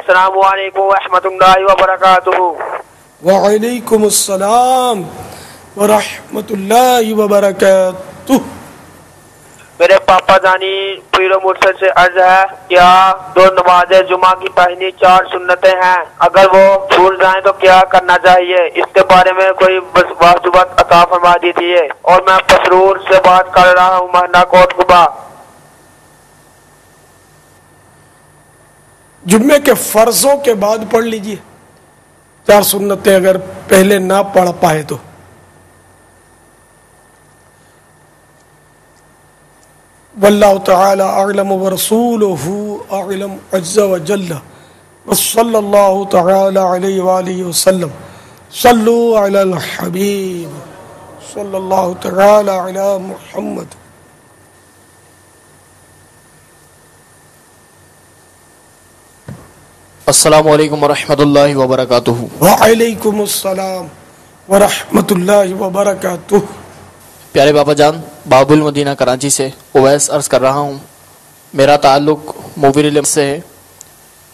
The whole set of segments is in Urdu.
السلام علیکم ورحمۃ اللہ وبرکاتہ۔ وعلیکم السلام ورحمۃ اللہ وبرکاتہ۔ میرے پاپا جانی پیر و مرشد سے عرض ہے، کیا 2 نماز جمعہ کی پہلی 4 سنتیں ہیں، اگر وہ بھول جائیں تو کیا کرنا چاہیے؟ اس کے بارے میں کوئی واضح عطا فرما دیجیے۔ اور میں پسرور سے بات کر رہا ہوں، محنہ کوٹ قبا۔ جمعے کے فرضوں کے بعد پڑھ لیجئے 4 سنتیں، اگر پہلے نہ پڑھ پائے تو۔ واللہ تعالی اعلم ورسولہ اعلم عز وجل، وصلی اللہ تعالی علیہ وآلہ وسلم۔ صلو علی الحبیب صلی اللہ تعالی علی محمد۔ السلام علیکم ورحمۃ اللہ وبرکاتہ۔ وعلیکم السلام ورحمۃ اللہ وبرکاتہ۔ پیارے بابا جان، باب المدینہ کراچی سے اویس عرض کر رہا ہوں۔ میرا تعلق مووی سے ہے۔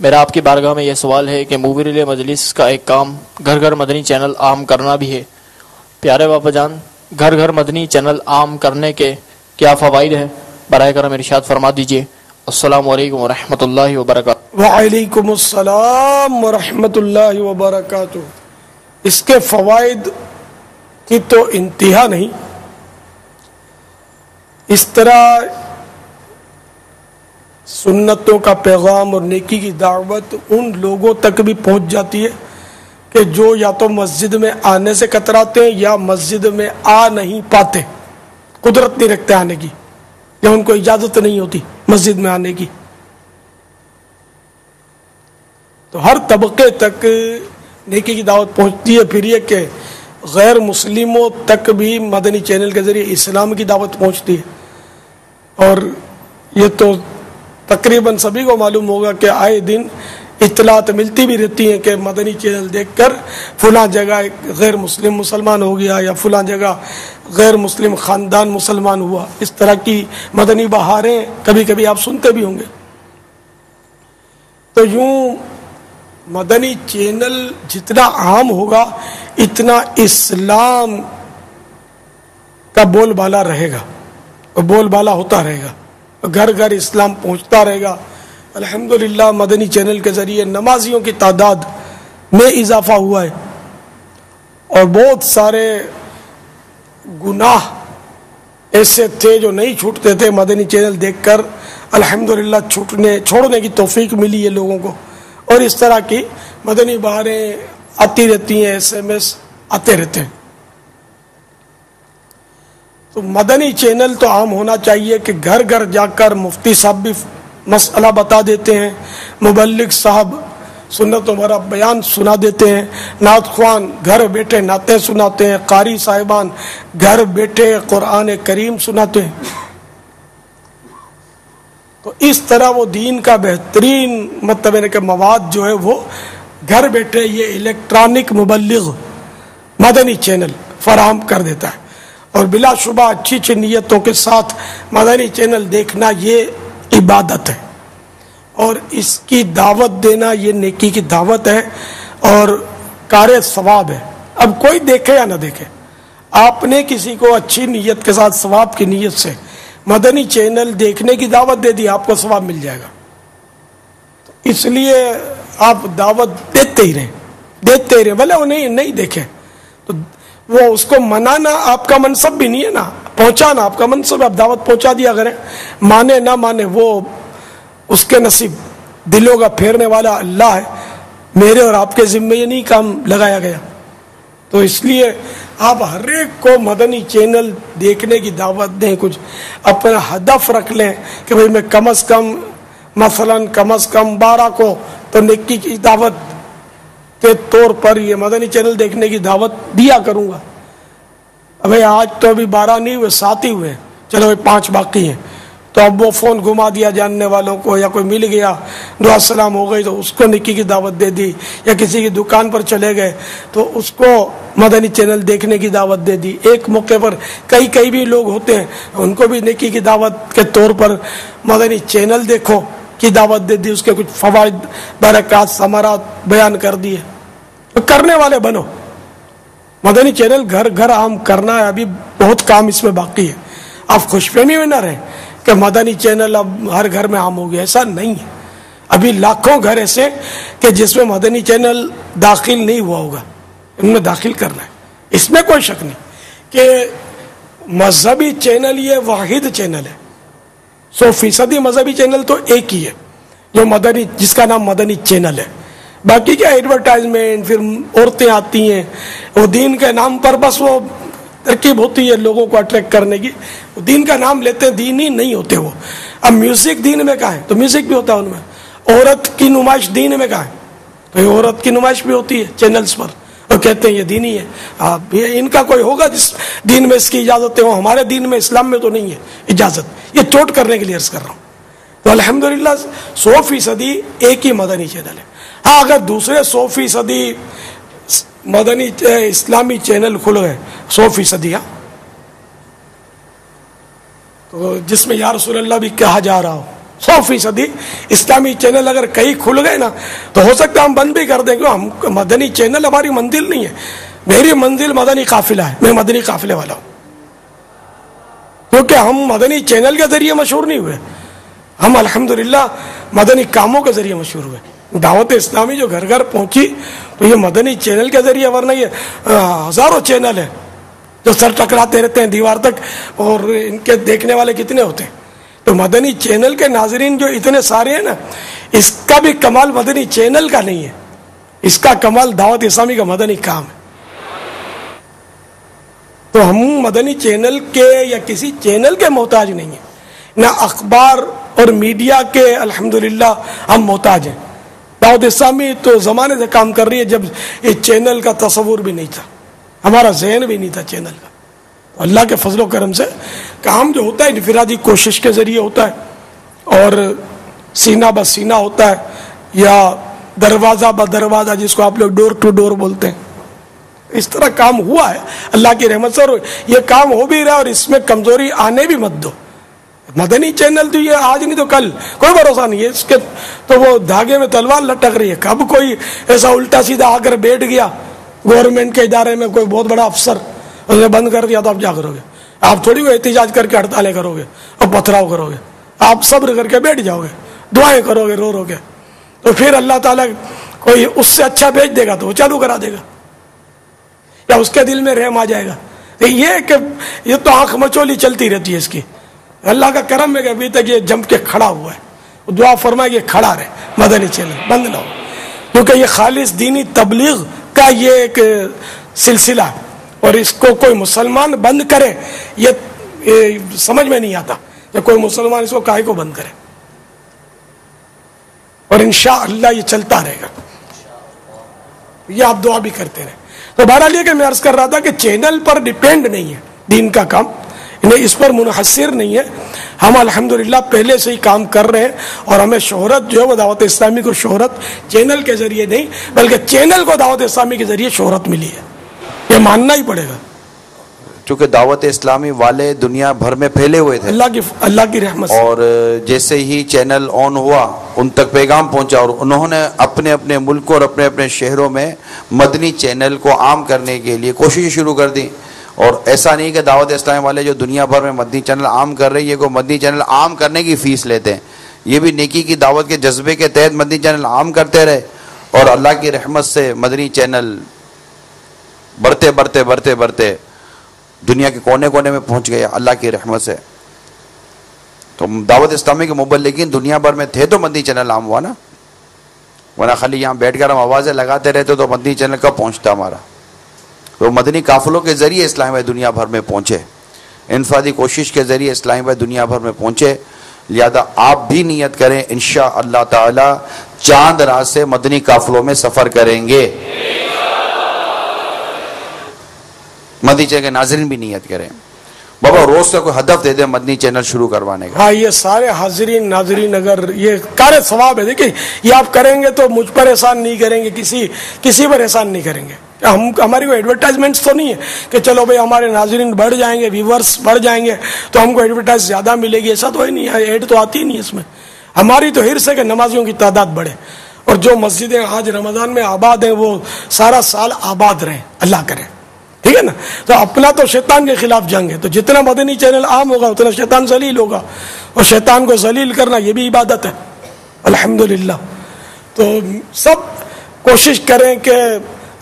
میرا آپ کی بارگاہ میں یہ سوال ہے کہ مووی مجلس کا ایک کام گھر گھر مدنی چینل عام کرنا بھی ہے۔ پیارے بابا جان، گھر گھر مدنی چینل عام کرنے کے کیا فوائد ہیں؟ براہ کرم ارشاد فرما دیجیے۔ السلام علیکم ورحمۃ اللہ وبرکاتہ۔ وعلیکم السلام ورحمۃ اللہ وبرکاتہ۔ اس کے فوائد کی تو انتہا نہیں۔ اس طرح سنتوں کا پیغام اور نیکی کی دعوت ان لوگوں تک بھی پہنچ جاتی ہے کہ جو یا تو مسجد میں آنے سے کتراتے ہیں یا مسجد میں آ نہیں پاتے، قدرت نہیں رکھتے آنے کی، یا ان کو اجازت نہیں ہوتی مسجد میں آنے کی۔ تو ہر طبقے تک نیکی کی دعوت پہنچتی ہے۔ پھر یہ کہ غیر مسلموں تک بھی مدنی چینل کے ذریعے اسلام کی دعوت پہنچتی ہے۔ اور یہ تو تقریباً سبھی کو معلوم ہوگا کہ آئے دن اطلاعات ملتی بھی رہتی ہیں کہ مدنی چینل دیکھ کر فلاں جگہ غیر مسلم مسلمان ہو گیا، یا فلاں جگہ غیر مسلم خاندان مسلمان ہوا۔ اس طرح کی مدنی بہاریں کبھی کبھی آپ سنتے بھی ہوں گے۔ تو یوں مدنی چینل جتنا عام ہوگا اتنا اسلام کا بول بالا رہے گا، اور بول بالا ہوتا رہے گا، گھر گھر اسلام پہنچتا رہے گا۔ الحمدللہ مدنی چینل کے ذریعے نمازیوں کی تعداد میں اضافہ ہوا ہے، اور بہت سارے گناہ ایسے تھے جو نہیں چھوٹتے تھے، مدنی چینل دیکھ کر الحمدللہ چھوڑنے کی توفیق ملی ہے لوگوں کو۔ اور اس طرح کی مدنی بہاریں آتی رہتی ہیں، SMS آتے رہتے ہیں۔ تو مدنی چینل تو عام ہونا چاہیے کہ گھر گھر جا کر مفتی صاحب بھی مسئلہ بتا دیتے ہیں، مبلغ صاحب سنتوں بھرا بیان سنا دیتے ہیں، نعت خوان گھر بیٹھے نعتیں سناتے ہیں، قاری صاحبان گھر بیٹھے قرآن کریم سناتے ہیں۔ تو اس طرح وہ دین کا بہترین مطلب ہے کہ مواد جو ہے وہ گھر بیٹھے یہ الیکٹرانک مبلغ مدنی چینل فراہم کر دیتا ہے۔ اور بلا شبہ اچھی اچھی نیتوں کے ساتھ مدنی چینل دیکھنا یہ عبادت ہے، اور اس کی دعوت دینا یہ نیکی کی دعوت ہے اور کار ثواب ہے۔ اب کوئی دیکھے یا نہ دیکھے، آپ نے کسی کو اچھی نیت کے ساتھ ثواب کی نیت سے مدنی چینل دیکھنے کی دعوت دے دی، آپ کو ثواب مل جائے گا۔ اس لیے آپ دعوت دیتے ہی رہیں، بھلے وہ نہیں دیکھے تو وہ اس کو منانا آپ کا منصب بھی نہیں ہے نا، پہنچانا آپ کا منصب ہے۔ آپ دعوت پہنچا دیا کریں، مانے نہ مانے وہ اس کے نصیب، دلوں کا پھیرنے والا اللہ ہے، میرے اور آپ کے ذمے یہ نہیں کام لگایا گیا۔ تو اس لیے آپ ہر ایک کو مدنی چینل دیکھنے کی دعوت دیں، کچھ اپنا ہدف رکھ لیں کہ بھئی میں کم از کم مثلاً 12 کو تو نیکی کی دعوت کے طور پر یہ مدنی چینل دیکھنے کی دعوت دیا کروں گا۔ ابھی آج تو ابھی 12 نہیں ہوئے، 7 ہی ہوئے، چلو 5 باقی ہیں۔ تو اب وہ فون گھما دیا جاننے والوں کو، یا کوئی مل گیا دعا السلام ہو گئی تو اس کو نیکی کی دعوت دے دی، یا کسی کی دکان پر چلے گئے تو اس کو مدنی چینل دیکھنے کی دعوت دے دی۔ ایک موقع پر کئی بھی لوگ ہوتے ہیں، ان کو بھی نیکی کی دعوت کے طور پر مدنی چینل دیکھو، کی دعوت دے دی, اس کے کچھ فوائد برکات ثمرات بیان کر دیے. تو کرنے والے بنو. مدنی چینل گھر گھر عام کرنا ہے, ابھی بہت کام اس میں باقی ہے. آپ خوش فہمی میں نہ رہیں کہ مدنی چینل اب ہر گھر میں عام ہو گیا, ایسا نہیں ہے. ابھی لاکھوں گھر ایسے کہ جس میں مدنی چینل داخل نہیں ہوا ہوگا, ان میں داخل کرنا ہے. اس میں کوئی شک نہیں کہ مذہبی چینل یہ واحد چینل ہے. 100% مذہبی چینل تو ایک ہی ہے جو مدنی, جس کا نام مدنی چینل ہے. باقی کیا ایڈورٹائزمنٹ, پھر عورتیں آتی ہیں, وہ دین کے نام پر بس وہ ترکیب ہوتی ہے لوگوں کو اٹریکٹ کرنے کی. دین کا نام لیتے ہیں, دین ہی نہیں ہوتے وہ. اب میوزک دین میں کہاں ہے, تو میوزک بھی ہوتا ہے ان میں. عورت کی نمائش دین میں کہاں ہے, تو یہ عورت کی نمائش بھی ہوتی ہے چینلز پر, اور کہتے ہیں یہ دینی ہے. یہ ان کا کوئی ہوگا جس دین میں اس کی اجازت ہے, وہ ہمارے دین میں اسلام میں تو نہیں ہے اجازت. یہ چوٹ کرنے کے لیے عرض کر رہا ہوں. تو الحمدللہ 100% ایک ہی مدنی چینل ہے. ہاں اگر دوسرے 100% مدنی اسلامی چینل کھل گئے 100%, تو جس میں یا رسول اللہ بھی کہا جا رہا ہو, 100% اسلامی چینل اگر کئی کھل گئے نا, تو ہو سکتا ہے ہم بند بھی کر دیں. کیوں, ہم مدنی چینل ہماری منزل نہیں ہے. میری منزل مدنی قافلہ ہے, میں مدنی قافلے والا ہوں. کیونکہ ہم مدنی چینل کے ذریعے مشہور نہیں ہوئے, ہم الحمدللہ مدنی کاموں کے ذریعے مشہور ہوئے. دعوت اسلامی جو گھر گھر پہنچی تو یہ مدنی چینل کے ذریعے, ورنہ یہ ہزاروں چینل ہیں جو سر ٹکراتے رہتے ہیں دیوار تک, اور ان کے دیکھنے والے کتنے ہوتے ہیں. تو مدنی چینل کے ناظرین جو اتنے سارے ہیں نا, اس کا بھی کمال مدنی چینل کا نہیں ہے, اس کا کمال دعوت اسلامی کا مدنی کام ہے. تو ہم مدنی چینل کے یا کسی چینل کے محتاج نہیں ہیں, نہ اخبار اور میڈیا کے الحمدللہ ہم محتاج ہیں. دعوت اسلامی تو زمانے سے کام کر رہی ہے جب یہ چینل کا تصور بھی نہیں تھا, ہمارا ذہن بھی نہیں تھا چینل کا. اللہ کے فضل و کرم سے کام جو ہوتا ہے انفرادی کوشش کے ذریعے ہوتا ہے, اور سینہ بہ سینہ ہوتا ہے, یا دروازہ بہ دروازہ جس کو آپ لوگ ڈور ٹو ڈور بولتے ہیں. اس طرح کام ہوا ہے اللہ کی رحمت سے, اور یہ کام ہو بھی رہا ہے, اور اس میں کمزوری آنے بھی مت دو. مدنی چینل تو یہ آج نہیں تو کل, کوئی بھروسہ نہیں ہے اس کے, تو وہ دھاگے میں تلوار لٹک رہی ہے. کب کوئی ایسا الٹا سیدھا آ کر بیٹھ گیا گورنمنٹ کے ادارے میں, کوئی بہت بڑا افسر, اس نے بند کر دیا تو آپ کیا کرو گے؟ آپ تھوڑی کوئی احتجاج کر کے ہڑتالیں کرو گے اور پتھراؤ کرو گے. آپ صبر کر کے بیٹھ جاؤ گے, دعائیں کرو گے رو رو کے, تو پھر اللہ تعالیٰ کوئی اس سے اچھا بھیج دے گا تو وہ چالو کرا دے گا, یا اس کے دل میں رحم آ جائے گا. یہ کہ یہ تو آنکھ مچولی چلتی رہتی ہے اس کی. اللہ کا کرم ہے کہ ابھی تک یہ جم کے کھڑا ہوا ہے. دعا فرمائے کہ کھڑا رہے مدنی چینل, بند نہ ہو, کیونکہ یہ خالص دینی تبلیغ کا یہ ایک سلسلہ ہے, اور اس کو کوئی مسلمان بند کرے یہ سمجھ میں نہیں آتا کہ کوئی مسلمان اس کو کاہے کو بند کرے. اور انشاءاللہ یہ چلتا رہے گا, یہ آپ دعا بھی کرتے رہے. تو بہرحال یہ کہ میں عرض کر رہا تھا کہ چینل پر ڈیپینڈ نہیں ہے دین کا کام, اس پر منحصر نہیں ہے. ہم الحمدللہ پہلے سے ہی کام کر رہے ہیں, اور ہمیں شہرت جو ہے وہ دعوت اسلامی کو شہرت چینل کے ذریعے نہیں بلکہ چینل کو دعوت اسلامی کے ذریعے شہرت ملی ہے. یہ ماننا ہی پڑے گا, چونکہ دعوت اسلامی والے دنیا بھر میں پھیلے ہوئے تھے اللہ کی رحمت سے, اور جیسے ہی چینل آن ہوا ان تک پیغام پہنچا, اور انہوں نے اپنے اپنے ملکوں اور اپنے اپنے شہروں میں مدنی چینل کو عام کرنے کے لیے کوششیں شروع کر دی. اور ایسا نہیں کہ دعوت اسلامی والے جو دنیا بھر میں مدنی چینل عام کر رہے ہیں یہ کوئی مدنی چینل عام کرنے کی فیس لیتے ہیں, یہ بھی نیکی کی دعوت کے جذبے کے تحت مدنی چینل عام کرتے رہے, اور اللہ کی رحمت سے مدنی چینل بڑھتے بڑھتے بڑھتے بڑھتے دنیا کے کونے کونے میں پہنچ گئے اللہ کی رحمت سے. تو دعوت اسلامی کے مبلغین دنیا بھر میں تھے تو مدنی چینل عام ہوا نا, ورنہ خالی یہاں بیٹھ کر ہم آوازیں لگاتے رہتے تو مدنی چینل کب پہنچتا ہمارا. تو مدنی قافلوں کے ذریعے اسلام بھائی دنیا بھر میں پہنچے, انفرادی کوشش کے ذریعے اسلام بھائی دنیا بھر میں پہنچے. لہذا آپ بھی نیت کریں انشاءاللہ تعالی چاند رات سے مدنی قافلوں میں سفر کریں گے. مدنی چینل کے ناظرین بھی نیت کریں. بابا روز کا کوئی ہدف دے دیں مدنی چینل شروع کروانے کا. ہاں یہ سارے حاضرین ناظرین اگر یہ کار ثواب ہے, دیکھیں یہ آپ کریں گے تو مجھ پر احسان نہیں کریں گے, کسی پر احسان نہیں کریں گے. ہماری کوئی ایڈورٹائزمنٹس تو نہیں ہے کہ چلو بھائی ہمارے ناظرین بڑھ جائیں گے, ویورز بڑھ جائیں گے تو ہم کو ایڈورٹائز زیادہ ملے گی, ایسا تو ہے نہیں. ایڈ تو آتی ہی نہیں اس میں, ہماری تو حرص ہے کہ نمازیوں کی تعداد بڑھے، اور جو مسجدیں آج رمضان میں آباد ہیں وہ سارا سال آباد رہیں، اللہ کرے، ٹھیک ہے نا. تو اپنا تو شیطان کے خلاف جنگ ہے، تو جتنا مدنی چینل عام ہوگا اتنا شیطان ذلیل ہوگا، اور شیطان کو ذلیل کرنا یہ بھی عبادت ہے الحمدللہ. تو سب کوشش کریں کہ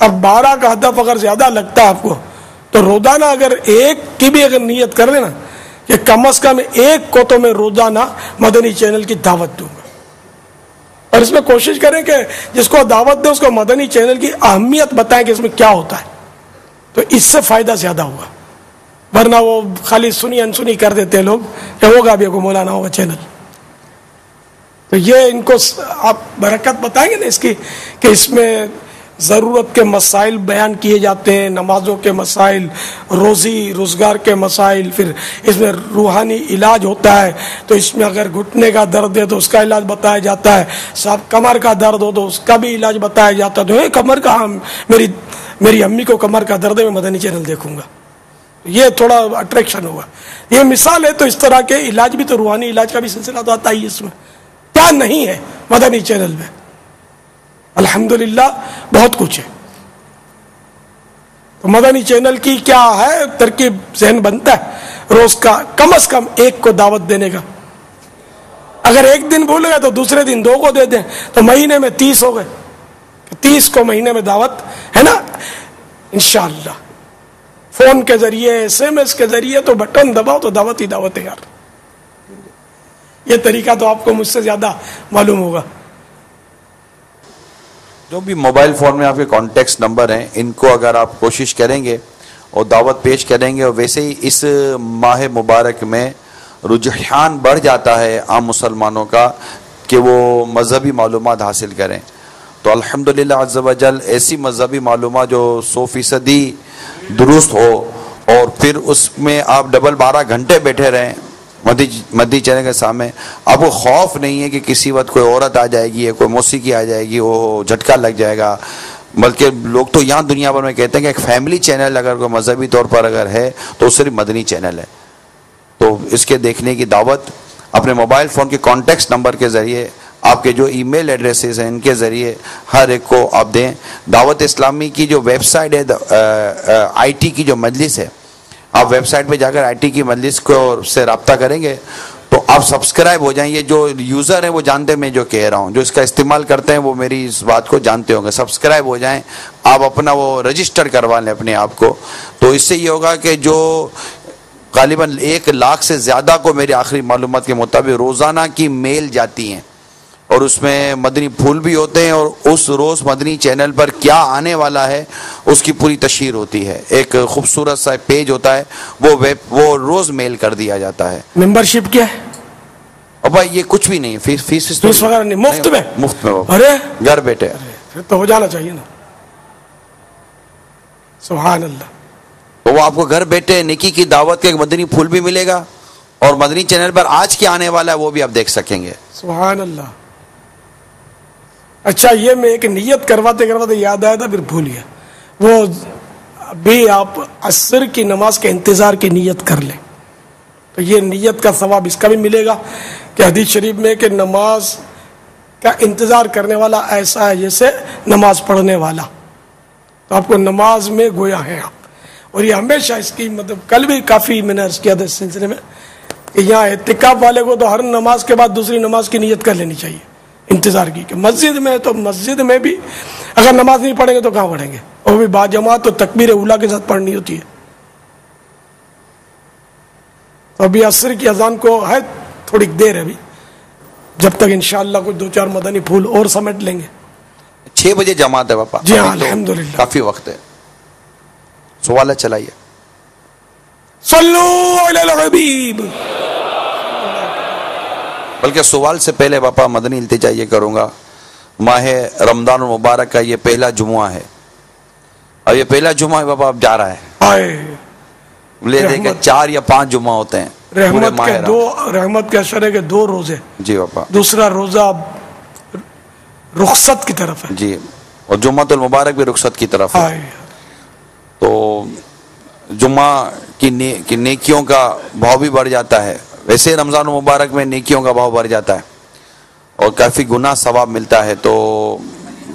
اب 12 کا ہدف اگر زیادہ لگتا ہے آپ کو تو روزانہ اگر ایک کی بھی اگر نیت کر لینا کہ کم از کم ایک کو تو میں روزانہ مدنی چینل کی دعوت دوں گا، اور اس میں کوشش کریں کہ جس کو دعوت دیں اس کو مدنی چینل کی اہمیت بتائیں کہ اس میں کیا ہوتا ہے، تو اس سے فائدہ زیادہ ہوگا. ورنہ وہ خالی سنی انسنی کر دیتے ہیں لوگ کہ ہوگا بھی کو مولانا ہوگا چینل. تو یہ ان کو آپ برکت بتائیں گے نا اس کی کہ اس میں ضرورت کے مسائل بیان کیے جاتے ہیں، نمازوں کے مسائل، روزی روزگار کے مسائل، پھر اس میں روحانی علاج ہوتا ہے، تو اس میں اگر گھٹنے کا درد ہے تو اس کا علاج بتایا جاتا ہے، صاحب کمر کا درد ہو تو اس کا بھی علاج بتایا جاتا ہے. تو کمر کا، میری امی کو کمر کا درد ہے، میں مدنی چینل دیکھوں گا، یہ تھوڑا اٹریکشن ہوگا. یہ مثال ہے. تو اس طرح کے علاج بھی، تو روحانی علاج کا بھی سلسلہ تو آتا ہی اس میں، کیا نہیں ہے مدنی چینل میں الحمدللہ بہت کچھ ہے. تو مدنی چینل کی کیا ہے ترکیب ذہن بنتا ہے روز کا کم از کم ایک کو دعوت دینے کا. اگر ایک دن بھول گئے تو دوسرے دن 2 کو دے دیں، تو مہینے میں 30 ہو گئے، 30 کو مہینے میں دعوت ہے نا انشاءاللہ. فون کے ذریعے، SMS کے ذریعے تو بٹن دباؤ تو دعوت ہی دعوت ہے یار. یہ طریقہ تو آپ کو مجھ سے زیادہ معلوم ہوگا. جو بھی موبائل فون میں آپ کے کانٹیکٹس نمبر ہیں، ان کو اگر آپ کوشش کریں گے اور دعوت پیش کریں گے، اور ویسے ہی اس ماہ مبارک میں رجحان بڑھ جاتا ہے عام مسلمانوں کا کہ وہ مذہبی معلومات حاصل کریں، تو الحمدللہ عز و جل ایسی مذہبی معلومات جو 100% درست ہو، اور پھر اس میں آپ ڈبل 12 گھنٹے بیٹھے رہیں مدنی چینل کے سامنے. آپ کو خوف نہیں ہے کہ کسی وقت کوئی عورت آ جائے گی یا کوئی موسیقی آ جائے گی، وہ جھٹکا لگ جائے گا. بلکہ لوگ تو یہاں دنیا بھر میں کہتے ہیں کہ ایک فیملی چینل اگر کوئی مذہبی طور پر اگر ہے تو صرف مدنی چینل ہے. تو اس کے دیکھنے کی دعوت اپنے موبائل فون کے کانٹیکٹس نمبر کے ذریعے، آپ کے جو ای میل ایڈریسز ہیں ان کے ذریعے ہر ایک کو آپ دیں. دعوت اسلامی کی جو ویب سائٹ ہے، IT کی جو مجلس ہے، آپ ویب سائٹ پہ جا کر IT کی مجلس کو سے رابطہ کریں گے تو آپ سبسکرائب ہو جائیں. یہ جو یوزر ہیں وہ جانتے ہیں میں جو کہہ رہا ہوں، جو اس کا استعمال کرتے ہیں وہ میری اس بات کو جانتے ہوں گے. سبسکرائب ہو جائیں، آپ اپنا وہ رجسٹر کروا لیں اپنے آپ کو. تو اس سے یہ ہوگا کہ جو غالباً 1 لاکھ سے زیادہ کو میری آخری معلومات کے مطابق روزانہ کی میل جاتی ہیں، اور اس میں مدنی پھول بھی ہوتے ہیں، اور اس روز مدنی چینل پر کیا آنے والا ہے اس کی پوری تشہیر ہوتی ہے. ایک خوبصورت سا پیج ہوتا ہے، وہ روز میل کر دیا جاتا ہے. ممبرشپ کیا ہے؟ اور بھائی یہ کچھ بھی نہیں، فیس وغیرہ نہیں، مفت میں؟ مفت میں. ارے گھر بیٹھے پھر تو ہو جانا چاہیے نا. سبحان اللہ. تو وہ آپ کو گھر بیٹھے نیکی کی دعوت کے ایک مدنی پھول بھی ملے گا، اور مدنی چینل پر آج کیا آنے والا ہے وہ بھی آپ دیکھ سکیں گے. سبحان اللہ. اچھا، یہ میں ایک نیت کرواتے یاد آیا تھا پھر بھول گیا. وہ ابھی آپ عصر کی نماز کے انتظار کی نیت کر لیں تو یہ نیت کا ثواب اس کا بھی ملے گا کہ حدیث شریف میں کہ نماز کا انتظار کرنے والا ایسا ہے جیسے نماز پڑھنے والا. تو آپ کو نماز میں گویا ہے آپ. اور یہ ہمیشہ اس کی مطلب کل بھی کافی میں نے عرض کیا تھا اس سلسلے میں کہ یہاں اعتکاف والے کو تو ہر نماز کے بعد دوسری نماز کی نیت کر لینی چاہیے انتظار کی. کہ مسجد میں تو مسجد میں بھی اگر نماز نہیں پڑھیں گے تو کہاں پڑھیں گے، اور بھی باجماعت تو تکبیر اولیٰ کے ساتھ پڑھنی ہوتی ہے. تو ابھی عصر کی اذان کو ہے تھوڑی دیر ہے ابھی، جب تک انشاءاللہ کچھ 2-4 مدنی پھول اور سمیٹ لیں گے. 6 بجے جماعت ہے پاپا. جی ہاں الحمدللہ کافی وقت ہے. سوال چلائیے. صلو علی الحبیب. بلکہ سوال سے پہلے پاپا مدنی التجا یہ کروں گا، ماہ رمضان المبارک کا یہ پہلا جمعہ ہے، اور یہ پہلا جمعہ ہے پاپا اب جا رہا ہے. لے دے کہ 4 یا 5 جمعہ ہوتے ہیں. رحمت کے عشرے کے 2 روزے. جی پاپا. دوسرا روزہ رخصت کی طرف ہے. جی، اور جمعۃ المبارک بھی رخصت کی طرف ہے. تو جمعہ کی نیکیوں کا بھاؤ بھی بڑھ جاتا ہے. ویسے رمضان المبارک میں نیکیوں کا بھاؤ بڑھ جاتا ہے. اور کافی گناہ ثواب ملتا ہے. تو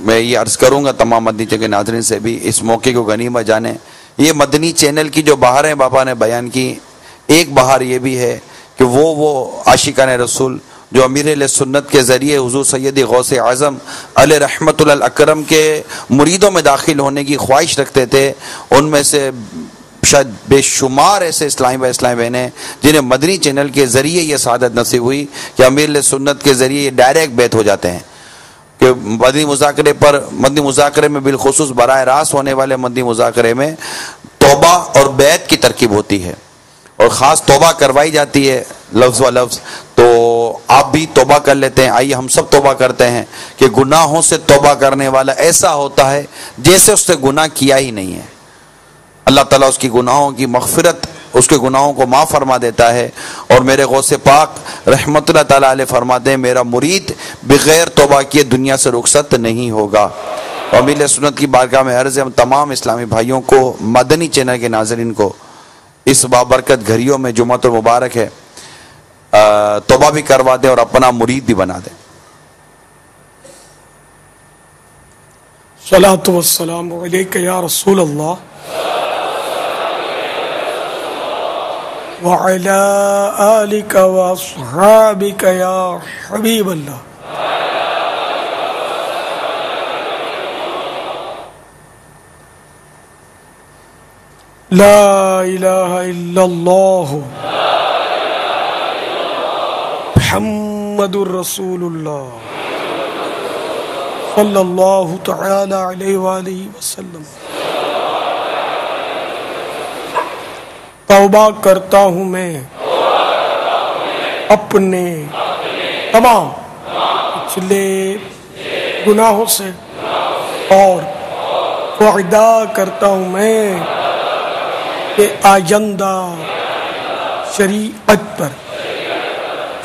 میں یہ عرض کروں گا تمام مدنی چینل کے ناظرین سے بھی اس موقع کو غنیمت جانیں. یہ مدنی چینل کی جو بہاریں بابا نے بیان کی، ایک بہار یہ بھی ہے کہ وہ عاشقان رسول جو امیر علیہ سنت کے ذریعے حضور سیدی غوث اعظم علیہ رحمت اللہ اکرم کے مریدوں میں داخل ہونے کی خواہش رکھتے تھے، ان میں سے شاید بے شمار ایسے اسلامی بہنیں جنہیں مدنی چینل کے ذریعے یہ سعادت نصیب ہوئی کہ امیر علیہ سنت کے ذریعے یہ ڈائریکٹ بیعت ہو جاتے ہیں. کہ مدنی مذاکرے میں بالخصوص براہ راست ہونے والے مدنی مذاکرے میں توبہ اور بیعت کی ترکیب ہوتی ہے، اور خاص توبہ کروائی جاتی ہے لفظ و لفظ. تو آپ بھی توبہ کر لیتے ہیں. آئیے ہم سب توبہ کرتے ہیں کہ گناہوں سے توبہ کرنے والا ایسا ہوتا ہے جیسے اس نے گناہ کیا ہی نہیں ہے. اللہ تعالیٰ اس کی گناہوں کی مغفرت، اس کے گناہوں کو معاف فرما دیتا ہے. اور میرے غوث پاک رحمت اللہ تعالیٰ علیہ فرماتے ہیں میرا مرید بغیر توبہ کیے دنیا سے رخصت نہیں ہوگا. اور امیر سنت کی بارگاہ میں عرض ہے ہم تمام اسلامی بھائیوں کو، مدنی چینل کے ناظرین کو اس بابرکت گھڑیوں میں جمعۃ المبارک ہے، توبہ بھی کروا دیں اور اپنا مرید بھی بنا دیں. صلاۃ والسلام علیک یا رسول اللہ وعلی آلک واصحابک یا حبیب اللہ. لا الہ الا اللہ محمد الرسول اللہ صلی اللہ تعالی علیہ وآلہ وسلم. توبہ کرتا ہوں میں اپنے تمام پچھلے گناہوں سے، اور وعدہ کرتا ہوں میں کہ آئندہ شریعت پر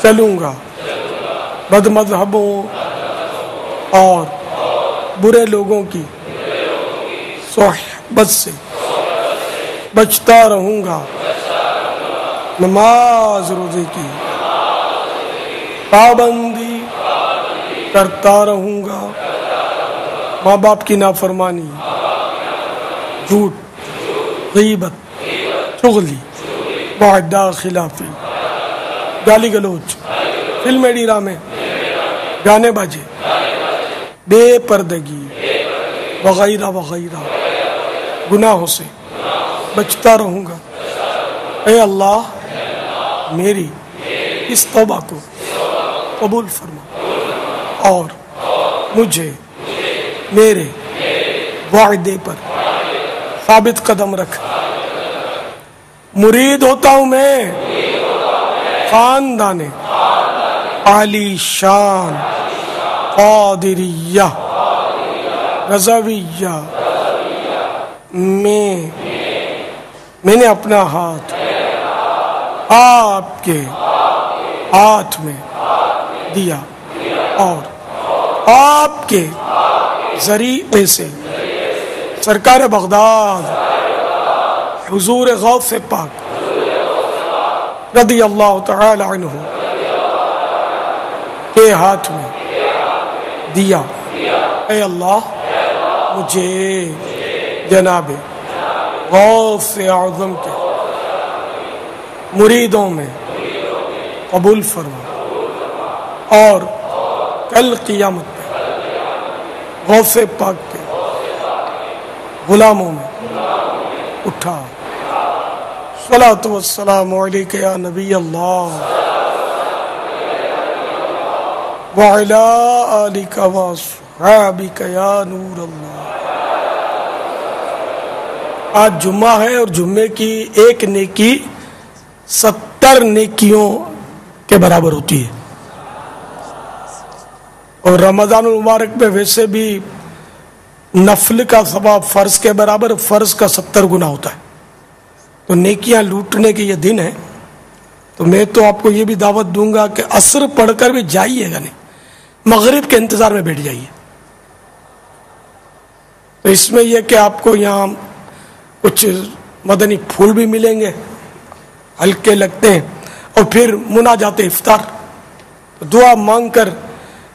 چلوں گا، بد مذہبوں اور برے لوگوں کی صحبت سے بچتا رہوں گا، نماز روزے کی پابندی کرتا رہوں گا، ماں باپ کی نافرمانی، جھوٹ، غیبت، چغلی، وعدہ خلافی، گالی گلوچ، فلمیں ڈرامے، گانے باجے، بے پردگی وغیرہ وغیرہ گناہوں سے بچتا رہوں گا. اے اللہ میری اس توبہ کو قبول فرما اور مجھے میرے وعدے پر ثابت قدم رکھ. مرید ہوتا ہوں میں خاندان عالی شان قادریہ رضویہ میں نے اپنا ہاتھ آپ کے ہاتھ میں دیا اور آپ کے ذریعے سے سرکار بغداد حضور غوث پاک رضی اللہ تعالی عنہ کے ہاتھ میں دیا. اے اللہ مجھے جناب غوث اعظم کے مریدوں میں قبول فرما اور کل قیامت میں غوث پاک کے غلاموں میں اٹھا. صلاۃ والسلام علیک یا نبی اللہ وعلی آلک واصحابک یا نور اللہ. آج جمعہ ہے اور جمعے کی ایک نیکی 70 نیکیوں کے برابر ہوتی ہے، اور رمضان المبارک میں ویسے بھی نفل کا ثواب فرض کے برابر، فرض کا 70 گنا ہوتا ہے. تو نیکیاں لوٹنے کے یہ دن ہے. تو میں تو آپ کو یہ بھی دعوت دوں گا کہ عصر پڑھ کر بھی جائیے گا نہیں، مغرب کے انتظار میں بیٹھ جائیے. تو اس میں یہ کہ آپ کو یہاں کچھ مدنی پھول بھی ملیں گے، ہلکے لگتے ہیں، اور پھر مناجات افطار، دعا مانگ کر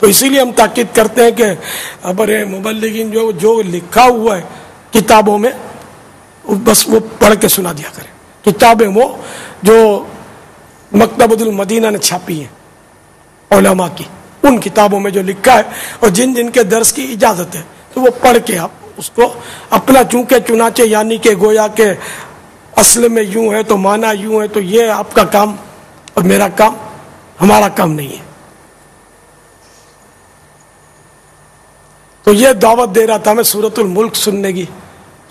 تو اسی لیے ہم تاکید کرتے ہیں کہ ہمارے مبلغین جو لکھا ہوا ہے کتابوں میں بس وہ پڑھ کے سنا دیا کریں. کتابیں وہ جو مکتبۃ المدینہ نے چھاپی ہیں علماء کی، ان کتابوں میں جو لکھا ہے اور جن جن کے درس کی اجازت ہے تو وہ پڑھ کے آپ اس کو اپنا چونکہ چنانچہ یعنی کہ گویا کہ اصل میں یوں ہے تو معنی یوں ہے تو یہ آپ کا کام اور میرا کام، ہمارا کام نہیں ہے. تو یہ دعوت دے رہا تھا میں سورۃ الملک سننے کی،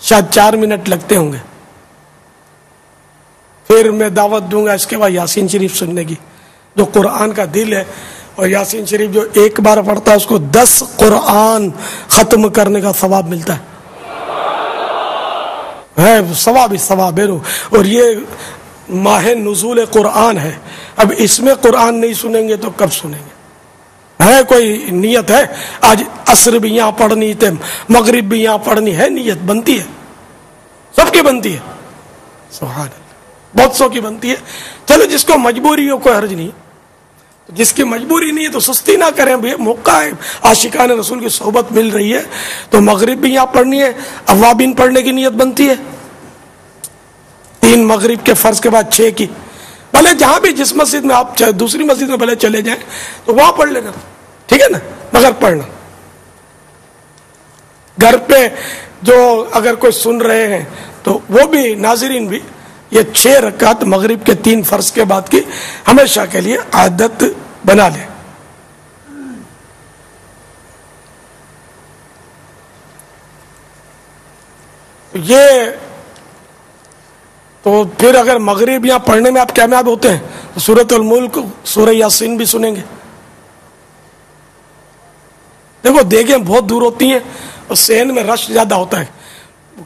شاید 4 منٹ لگتے ہوں گے. پھر میں دعوت دوں گا اس کے بعد یاسین شریف سننے کی جو قرآن کا دل ہے. اور یاسین شریف جو ایک بار پڑھتا ہے اس کو 10 قرآن ختم کرنے کا ثواب ملتا ہے. ثواب ہی ثواب ہے. اور یہ ماہ نزول قرآن ہے. اب اس میں قرآن نہیں سنیں گے تو کب سنیں گے؟ ہے کوئی نیت ہے آج عصر بھی یہاں پڑھنی تھے، مغرب بھی یہاں پڑھنی ہے؟ نیت بنتی ہے، سب کی بنتی ہے، سبحان اللہ، بہت سو کی بنتی ہے. چلو جس کو مجبوری ہو کوئی حرج نہیں، جس کی مجبوری نہیں ہے تو سستی نہ کریں. موقع ہے، عاشقان رسول کی صحبت مل رہی ہے تو مغرب بھی یہاں پڑھنی ہے، اوابین پڑھنے کی نیت بنتی ہے. 3 مغرب کے فرض کے بعد 6 کی، بھلے جہاں بھی جس مسجد میں آپ دوسری مسجد میں بھلے چلے جائیں تو وہاں پڑھ لینا، ٹھیک ہے نا، مگر پڑھنا. گھر پہ جو اگر کوئی سن رہے ہیں تو وہ بھی ناظرین بھی یہ 6 رکعت مغرب کے 3 فرض کے بعد کی ہمیشہ کے لیے عادت بنا لیں. یہ تو پھر اگر مغرب یہاں پڑھنے میں آپ کامیاب ہوتے ہیں تو سورۃ الملک، سورہ یاسین بھی سنیں گے. دیکھو دیگیں بہت دور ہوتی ہیں اور سین میں رش زیادہ ہوتا ہے.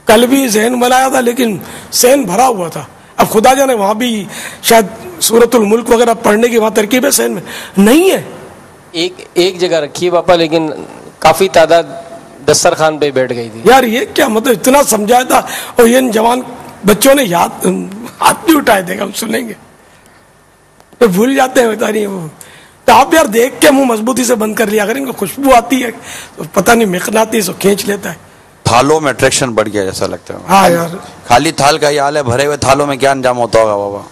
کل بھی ذہن بنایا تھا لیکن سین بھرا ہوا تھا. اب خدا جانے وہاں بھی شاید سورۃ الملک وغیرہ پڑھنے کی وہاں ترکیب ہے، سین میں نہیں ہے. ایک جگہ رکھی ہے پاپا، لیکن کافی تعداد دسترخوان پہ بیٹھ گئی تھی. یار یہ کیا مطلب، اتنا سمجھایا تھا اور یہ جوان بچوں نے ہاتھ بھی اٹھائے دے گا ہم سنیں گے تو بھول جاتے ہیں. بتا نہیں وہ تو آپ یار دیکھ کے منہ مضبوطی سے بند کر لیا کریں، کو خوشبو آتی ہے تو پتہ نہیں مقناطیس کھینچ لیتا ہے. تھالوں میں اٹریکشن بڑھ گیا جیسا لگتا ہے. ہاں یار، خالی تھال کا یہ حال ہے، بھرے ہوئے تھالوں میں کیا انجام ہوتا ہوگا بابا.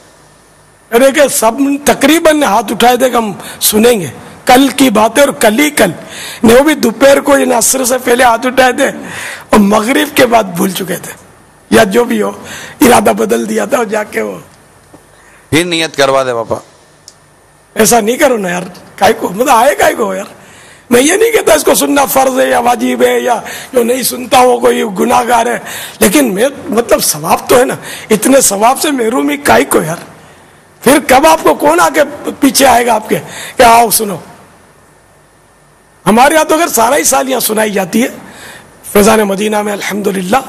ارے کہ سب تقریباً ہاتھ اٹھائے دے گا ہم سنیں گے. کل کی بات ہے اور کل ہی کل نہیں، وہ بھی دوپہر کو عصر سے پہلے ہاتھ اٹھائے تھے اور مغرب کے بعد بھول چکے تھے یا جو بھی ہو ارادہ بدل دیا تھا اور جا کے وہ پھر نیت کروا دے پاپا. ایسا نہیں کرو نا یار، کائی کو مطلب آئے کائی کو یار. میں یہ نہیں کہتا اس کو سننا فرض ہے یا واجب ہے یا جو نہیں سنتا وہ کوئی گناہ گار ہے، لیکن میں مطلب ثواب تو ہے نا. اتنے ثواب سے محروم ہی کائی کو یار. پھر کب آپ کو کون آ کے پیچھے آئے گا آپ کے کہ آؤ سنو. ہمارے یہاں تو اگر سارا ہی سال یہاں سنائی جاتی ہے فیضان مدینہ میں الحمدللہ.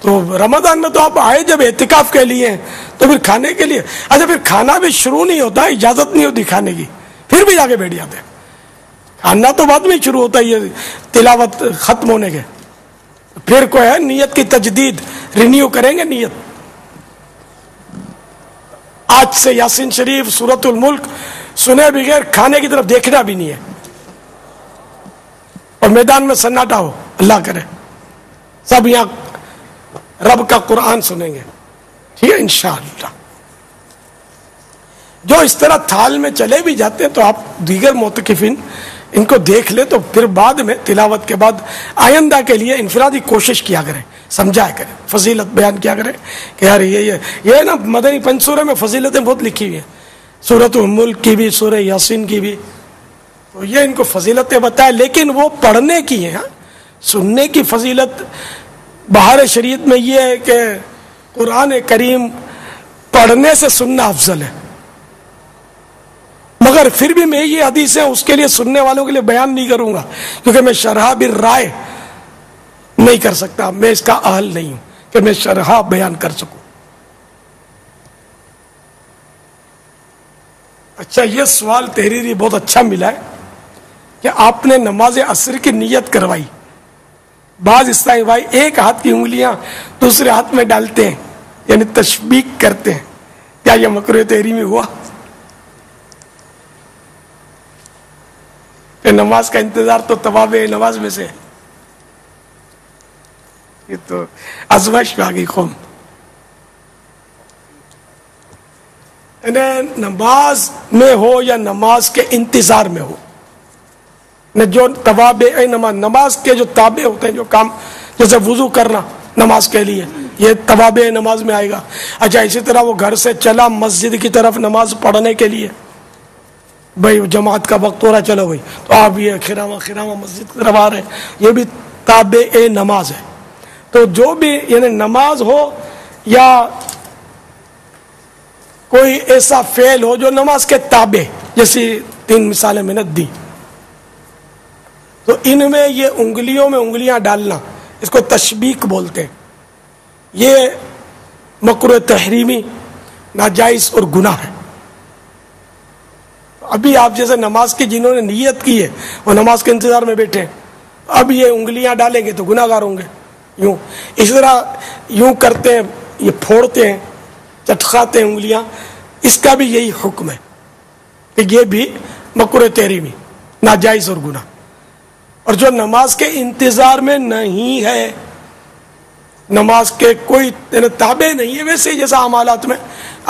تو رمضان میں تو آپ آئے جب اعتکاف کے لیے تو پھر کھانے کے لیے، اچھا پھر کھانا بھی شروع نہیں ہوتا، اجازت نہیں ہوتی کھانے کی، پھر بھی جا کے بیٹھ جاتے ہیں. کھانا تو بعد میں شروع ہوتا ہے یہ تلاوت ختم ہونے کے. پھر کوئی ہے نیت کی تجدید، رینیو کریں گے نیت. آج سے یاسین شریف، سورۃ الملک سنے بغیر کھانے کی طرف دیکھنا بھی نہیں ہے اور میدان میں سناٹا ہو. اللہ کرے سب یہاں رب کا قرآن سنیں گے، ٹھیک ہے انشاءاللہ. جو اس طرح تھال میں چلے بھی جاتے ہیں تو آپ دیگر معتکفین ان کو دیکھ لیں تو پھر بعد میں تلاوت کے بعد آئندہ کے لیے انفرادی کوشش کیا کریں، سمجھایا کریں، فضیلت بیان کیا کریں کہ یار یہ نا مدنی پنسورے میں فضیلتیں بہت لکھی ہوئی ہیں، سورۃ الملک کی بھی، سورہ یاسین کی بھی. تو یہ ان کو فضیلتیں بتائیں، لیکن وہ پڑھنے کی ہیں. سننے کی فضیلت بہار شریعت میں یہ ہے کہ قرآن کریم پڑھنے سے سننا افضل ہے. مگر پھر بھی میں یہ حدیث ہے اس کے لیے سننے والوں کے لیے بیان نہیں کروں گا کیونکہ میں شرح بالرائے نہیں کر سکتا. میں اس کا اہل نہیں ہوں کہ میں شرح بیان کر سکوں. اچھا یہ سوال تحریری بہت اچھا ملا ہے کہ آپ نے نماز عصر کی نیت کروائی. بعض اسلامی بھائی ایک ہاتھ کی انگلیاں دوسرے ہاتھ میں ڈالتے ہیں یعنی تشبیک کرتے ہیں، کیا یہ مکروہ تحریمی ہوا؟ کہ نماز کا انتظار تو طواب نماز میں سے ہے. یہ تو ازمائش میں آ گئی قوم. نماز میں ہو یا نماز کے انتظار میں ہو, جو توابع نماز کے جو تابع ہوتے ہیں, جو کام, جیسے وضو کرنا نماز کے لیے, یہ توابع نماز میں آئے گا. اچھا, اسی طرح وہ گھر سے چلا مسجد کی طرف نماز پڑھنے کے لیے, بھائی جماعت کا وقت ہو رہا, چلو بھائی, تو آپ یہ خراما مسجد کی طرف آ رہے ہیں, یہ بھی تابع نماز ہے. تو جو بھی یعنی نماز ہو یا کوئی ایسا فعل ہو جو نماز کے تابع, جیسی 3 مثالیں میں نے دی, تو ان میں یہ انگلیوں میں انگلیاں ڈالنا, اس کو تشبیک بولتے ہیں. یہ مکروہ تحریمی, ناجائز اور گناہ ہے. ابھی آپ جیسے نماز کی جنہوں نے نیت کی ہے وہ نماز کے انتظار میں بیٹھے ہیں, اب یہ انگلیاں ڈالیں گے تو گناہ گار ہوں گے. یوں اس طرح یوں کرتے ہیں, یہ پھوڑتے ہیں, چٹکاتے ہیں انگلیاں, اس کا بھی یہی حکم ہے کہ یہ بھی مکروہ تحریمی, ناجائز اور گناہ. اور جو نماز کے انتظار میں نہیں ہے, نماز کے کوئی تابع نہیں ہے, ویسے ہی جیسا عمالات میں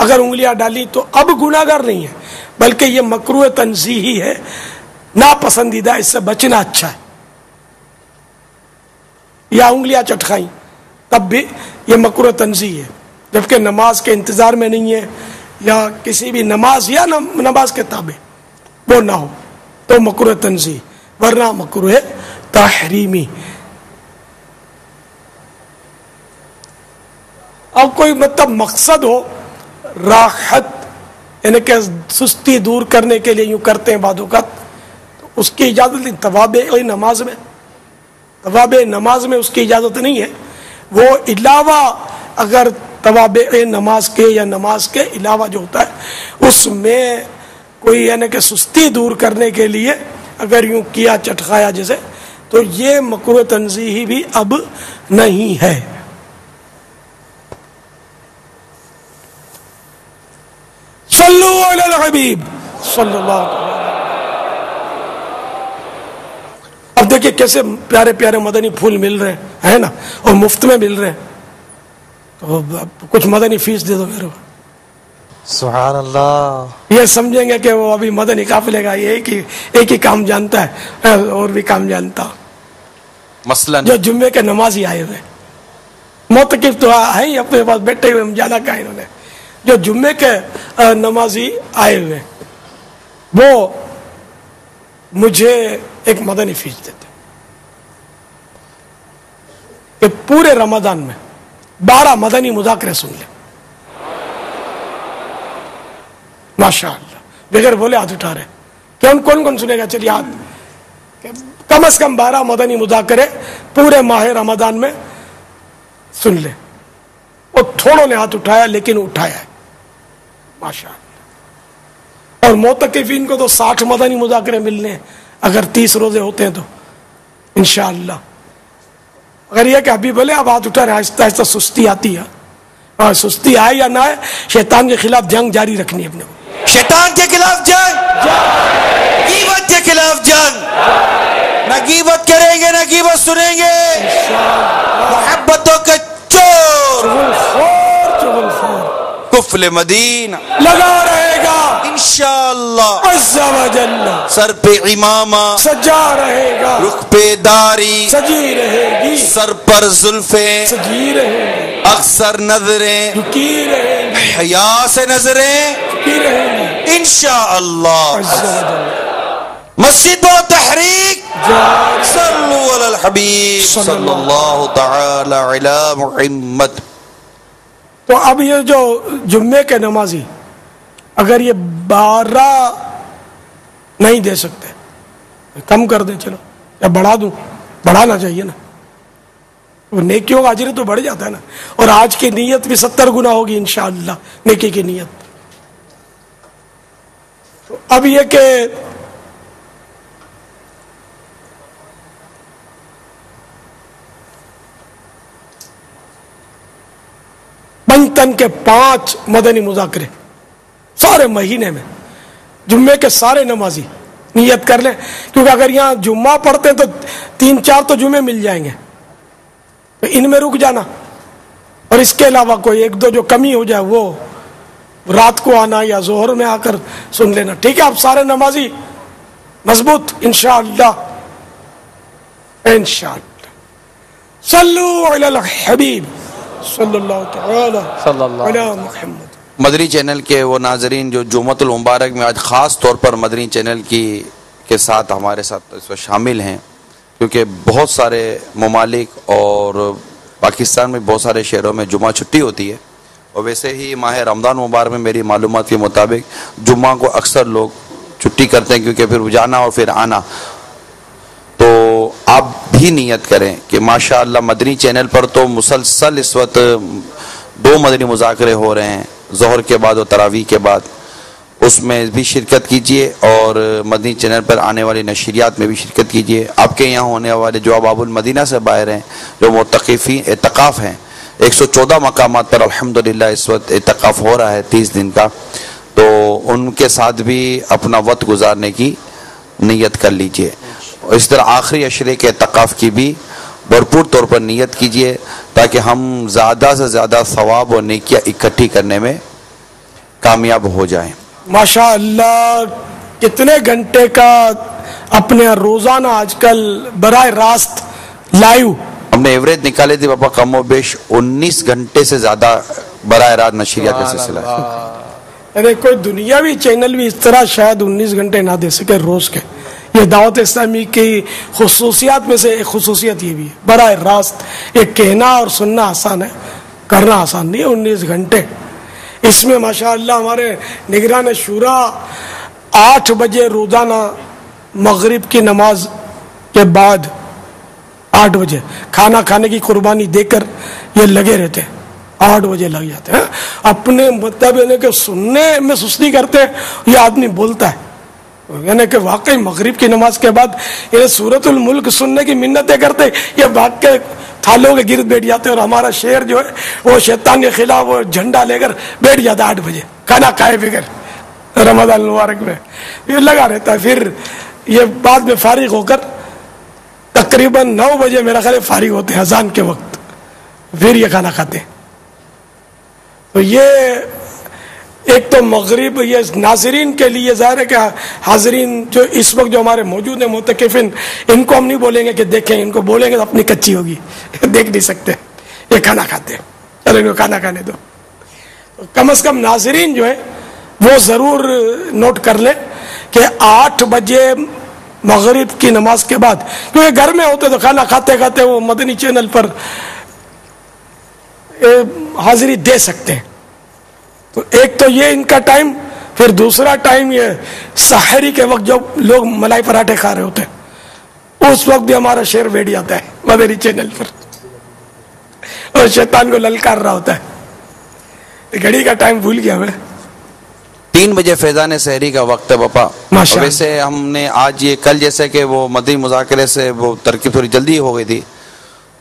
اگر انگلیاں ڈالی تو اب گناہ گار نہیں ہے, بلکہ یہ مکروہ تنزیہی ہے, ناپسندیدہ, اس سے بچنا اچھا ہے. یا انگلیاں چٹکائیں تب بھی یہ مکروہ تنزیہی ہے, جبکہ نماز کے انتظار میں نہیں ہے یا کسی بھی نماز یا نماز کے تابع وہ نہ ہو تو مکروہ تنزیہی, ورنہ مکروہ تحریمی. اب کوئی مطلب مقصد ہو راحت, یعنی کہ سستی دور کرنے کے لیے یوں کرتے ہیں بعض اوقات, تو اس کی اجازت نہیں. توابع نماز میں, توابع نماز میں اس کی اجازت نہیں ہے. وہ علاوہ اگر توابع نماز کے یا نماز کے علاوہ جو ہوتا ہے اس میں کوئی یعنی کہ سستی دور کرنے کے لیے اگر یوں کیا, چٹکایا جیسے, تو یہ مکروہ تنزیہی بھی اب نہیں ہے. صلو علی الحبیب صلی اللہ علیہ وسلم. اب دیکھیں کیسے پیارے پیارے مدنی پھول مل رہے ہیں نا, اور مفت میں مل رہے ہیں. تو کچھ مدنی فیس دے دو میرے کو. سبحان اللہ. یہ سمجھیں گے کہ وہ ابھی مدنی قافلے کا ایک ہی کام جانتا ہے, اور بھی کام جانتا. مثلا جو جمعے کے نمازی آئے ہوئے, معتکف تو ہے ہی اپنے پاس بیٹھے ہوئے, جانا کہا انہوں نے. جو جمعے کے نمازی آئے ہوئے وہ مجھے ایک مدنی فیس دیتے کہ پورے رمضان میں 12 مدنی مذاکرے سن لیں. ماشاء اللہ, بغیر بولے ہاتھ اٹھا رہے. کون کون سنے گا؟ چلیے ہاتھ. کم از کم 12 مدنی مذاکرے پورے ماہ رمضان میں سن لیں. اور تھوڑوں نے ہاتھ اٹھایا, لیکن اٹھایا ہے. ماشاء اللہ. اور معتکفین کو تو 60 مدنی مذاکرے ملنے ہیں اگر 30 روزے ہوتے ہیں تو انشاءاللہ. اگر یہ کہ ابھی بولے اب ہاتھ اٹھا رہے, آہستہ آہستہ سستی آتی ہے, اور سستی آئے یا نہ آئے, شیطان کے خلاف جنگ جاری رکھنی ہے اپنے کو. شیطان کے خلاف جنگ, غیبت کے خلاف جنگ. نہ غیبت کریں گے, نہ غیبت سنیں گے. محبتوں کے چور, چغل خور کفل مدینہ لگا رہے گا انشاءاللہ. عز و جل سر پہ امامہ سجا رہے گا, رخ پہ داری سجی رہے گی, سر پر زلفیں سجی رہے گی, اکثر نظریں جھکی رہے گی, حیا سے نظریں جھکی رہے گی. انشاءاللہ. عز و جل مسجد و تحریک, صلو علی الحبیب صلی اللہ تعالی علی محمد. تو اب یہ جو جمعے کے نمازی اگر یہ 12 نہیں دے سکتے, کم کر دیں چلو, یا بڑھا دوں, بڑھانا چاہیے نا, وہ نیکیوں کا اجر تو بڑھ جاتا ہے نا. اور آج کی نیت بھی 70 گنا ہوگی انشاءاللہ, نیکی کی نیت. تو اب یہ کہ بنتن کے 5 مدنی مذاکرے سارے مہینے میں, جمعے کے سارے نمازی نیت کر لیں, کیونکہ اگر یہاں جمعہ پڑھتے تو 3-4 تو جمعے مل جائیں گے, تو ان میں رک جانا, اور اس کے علاوہ کوئی 1-2 جو کمی ہو جائے وہ رات کو آنا یا ظہر میں آ کر سن لینا. ٹھیک ہے, آپ سارے نمازی مضبوط انشاءاللہ انشاءاللہ. صلو علی الحبیب صلی اللہ تعالی علی محمد. مدنی چینل کے وہ ناظرین جو جمعۃ المبارک میں آج خاص طور پر مدنی چینل کے ساتھ ہمارے ساتھ اس وقت شامل ہیں, کیونکہ بہت سارے ممالک اور پاکستان میں بہت سارے شہروں میں جمعہ چھٹی ہوتی ہے, اور ویسے ہی ماہ رمضان مبارک میں میری معلومات کے مطابق جمعہ کو اکثر لوگ چھٹی کرتے ہیں, کیونکہ پھر جانا اور پھر آنا. تو آپ بھی نیت کریں کہ ماشاءاللہ مدنی چینل پر تو مسلسل اس وقت 2 مدنی مذاکرے ہو رہے ہیں, ظہر کے بعد اور تراویح کے بعد, اس میں بھی شرکت کیجئے, اور مدنی چینل پر آنے والی نشریات میں بھی شرکت کیجئے. آپ کے یہاں ہونے والے جو باب المدینہ سے باہر ہیں, جو معتکفین اعتکاف ہیں, 114 مقامات پر الحمدللہ اس وقت اعتکاف ہو رہا ہے 30 دن کا, تو ان کے ساتھ بھی اپنا وقت گزارنے کی نیت کر لیجئے. اس طرح آخری عشرے کے اعتکاف کی بھی بھرپور طور پر نیت کیجئے, تاکہ ہم زیادہ سے زیادہ ثواب اور نیکیاں اکٹھی کرنے میں کامیاب ہو جائیں. ماشاءاللہ کتنے گھنٹے کا اپنے روزانہ آج کل براہ راست لائیو ہم نے ایوریج نکالے تھے پاپا, کم و بیش 19 گھنٹے سے زیادہ براہ راست نشریات کا سلسلہ ہے. یعنی کوئی دنیاوی چینل بھی اس طرح شاید 19 گھنٹے نہ دے سکے روز کے. یہ دعوت اسلامی کی خصوصیات میں سے ایک خصوصیت یہ بھی ہے, براہ راست یہ کہنا اور سننا آسان ہے, کرنا آسان نہیں ہے. 19 گھنٹے اس میں ماشاءاللہ ہمارے نگران شورا 8 بجے روزانہ مغرب کی نماز کے بعد 8 بجے کھانا کھانے کی قربانی دے کر یہ لگے رہتے ہیں, 8 بجے لگ جاتے ہیں. اپنے مطلب یعنی کہ سننے میں سستی کرتے ہیں, یہ آدمی بولتا ہے یعنی کہ واقعی مغرب کی نماز کے بعد یہ سورۃ الملک سننے کی منتیں کرتے, یہ بھاگ کے تھالوں کے گرد بیٹھ جاتے, اور ہمارا شہر جو ہے وہ شیطان کے خلاف وہ جھنڈا لے کر بیٹھ جاتا 8 بجے کھانا کھائے بغیر رمضان المبارک میں, یہ لگا رہتا ہے. پھر یہ بعد میں فارغ ہو کر تقریباً 9 بجے میرا خیال فارغ ہوتے ہیں اذان کے وقت, پھر یہ کھانا کھاتے ہیں. تو یہ ایک تو مغرب یہ ناظرین کے لیے ظاہر ہے کہ حاضرین جو اس وقت جو ہمارے موجود ہیں معتکفین, ان کو ہم نہیں بولیں گے کہ دیکھیں, ان کو بولیں گے تو اپنی کچی ہوگی, دیکھ نہیں سکتے, یہ کھانا کھاتے ہیں, چلو ان کو کھانا کھانے دو. کم از کم ناظرین جو ہے وہ ضرور نوٹ کر لیں کہ 8 بجے مغرب کی نماز کے بعد, کیونکہ گھر میں ہوتے تو کھانا کھاتے کھاتے وہ مدنی چینل پر حاضری دے سکتے ہیں. تو ایک تو یہ ان کا ٹائم, پھر دوسرا ٹائم یہ سحری کے وقت جب لوگ ملائی پراٹھے کھا رہے ہوتے ہیں, اس وقت بھی ہمارا شیر بیٹھ جاتا ہے مدنی چینل پر, اور شیطان کو للکار رہا ہوتا ہے. گھڑی کا ٹائم بھول گیا میں. 3 بجے فیضان سحری کا وقت ہے پاپا. ویسے ہم نے آج یہ کل جیسے کہ وہ مدنی مذاکرے سے وہ ترکیب تھوڑی جلدی ہو گئی تھی,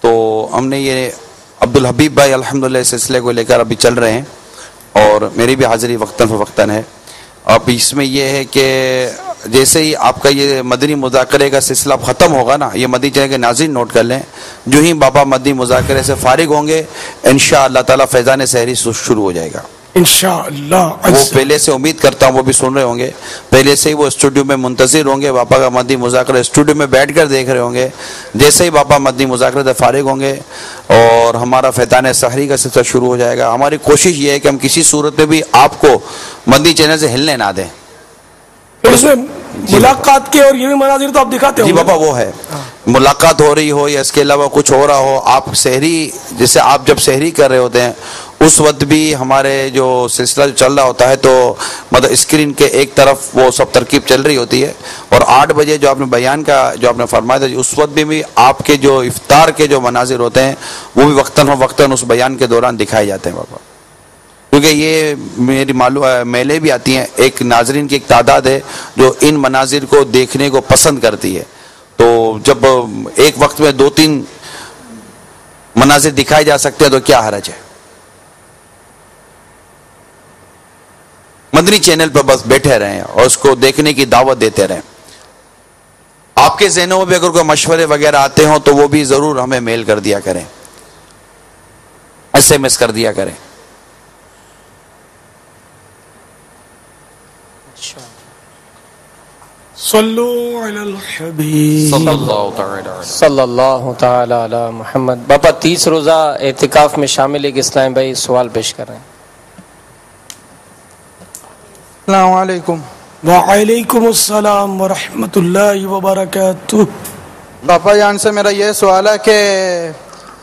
تو ہم نے یہ عبدالحبیب بھائی الحمدللہ اس سلسلے کو لے کر ابھی چل رہے ہیں, اور میری بھی حاضری وقتاً فوقتاً ہے. اب اس میں یہ ہے کہ جیسے ہی آپ کا یہ مدنی مذاکرے کا سلسلہ ختم ہوگا نا, یہ مدنی چینل کے ناظرین نوٹ کر لیں, جو ہی بابا مدنی مذاکرے سے فارغ ہوں گے انشاءاللہ تعالی فیضان سحری شروع ہو جائے گا انشاءاللہ. وہ پہلے سے امید کرتا ہوں وہ بھی سن رہے ہوں گے, پہلے سے ہی وہ اسٹوڈیو میں منتظر ہوں گے, باپا کا مدنی مذاکرہ اسٹوڈیو میں بیٹھ کر دیکھ رہے ہوں گے. جیسے ہی باپا مدنی مذاکرے سے فارغ ہوں گے اور ہمارا فیضان سحری کا سلسلہ شروع ہو جائے گا. ہماری کوشش یہ ہے کہ ہم کسی صورت میں بھی آپ کو مدنی چینل سے ہلنے نہ دیں. ملاقات کے اور یہ بھی مناظر تو آپ دکھاتے ہو. جی بابا وہ ہے, ملاقات ہو رہی ہو یا اس کے علاوہ کچھ ہو رہا ہو, آپ سحری جیسے آپ جب سحری کر رہے ہوتے ہیں اس وقت بھی ہمارے جو سلسلہ جو چل رہا ہوتا ہے, تو مطلب اسکرین کے ایک طرف وہ سب ترکیب چل رہی ہوتی ہے, اور 8 بجے جو آپ نے بیان کا جو آپ نے فرمایا تھا اس وقت بھی آپ کے جو افطار کے جو مناظر ہوتے ہیں وہ بھی وقتاً اس بیان کے دوران دکھائے جاتے ہیں بابا. کیونکہ یہ میری معلوم میلے بھی آتی ہیں, ایک ناظرین کی ایک تعداد ہے جو ان مناظر کو دیکھنے کو پسند کرتی ہے. تو جب ایک وقت میں 2-3 مناظر دکھائے جا سکتے ہیں تو کیا حرج ہے. مدنی چینل پر بس بیٹھے رہیں اور اس کو دیکھنے کی دعوت دیتے رہیں. آپ کے ذہنوں میں بھی اگر کوئی مشورے وغیرہ آتے ہوں تو وہ بھی ضرور ہمیں میل کر دیا کریں، SMS کر دیا کریں. صلو علی الحبیب صلی اللہ تعالی علی محمد. باپا 30 روزہ اعتکاف میں شامل ایک اسلام بھائی سوال پیش کر رہے ہیں. السلام علیکم. وعلیکم السلام ورحمۃ اللہ وبرکاتہ. باپا جان سے میرا یہ سوال ہے کہ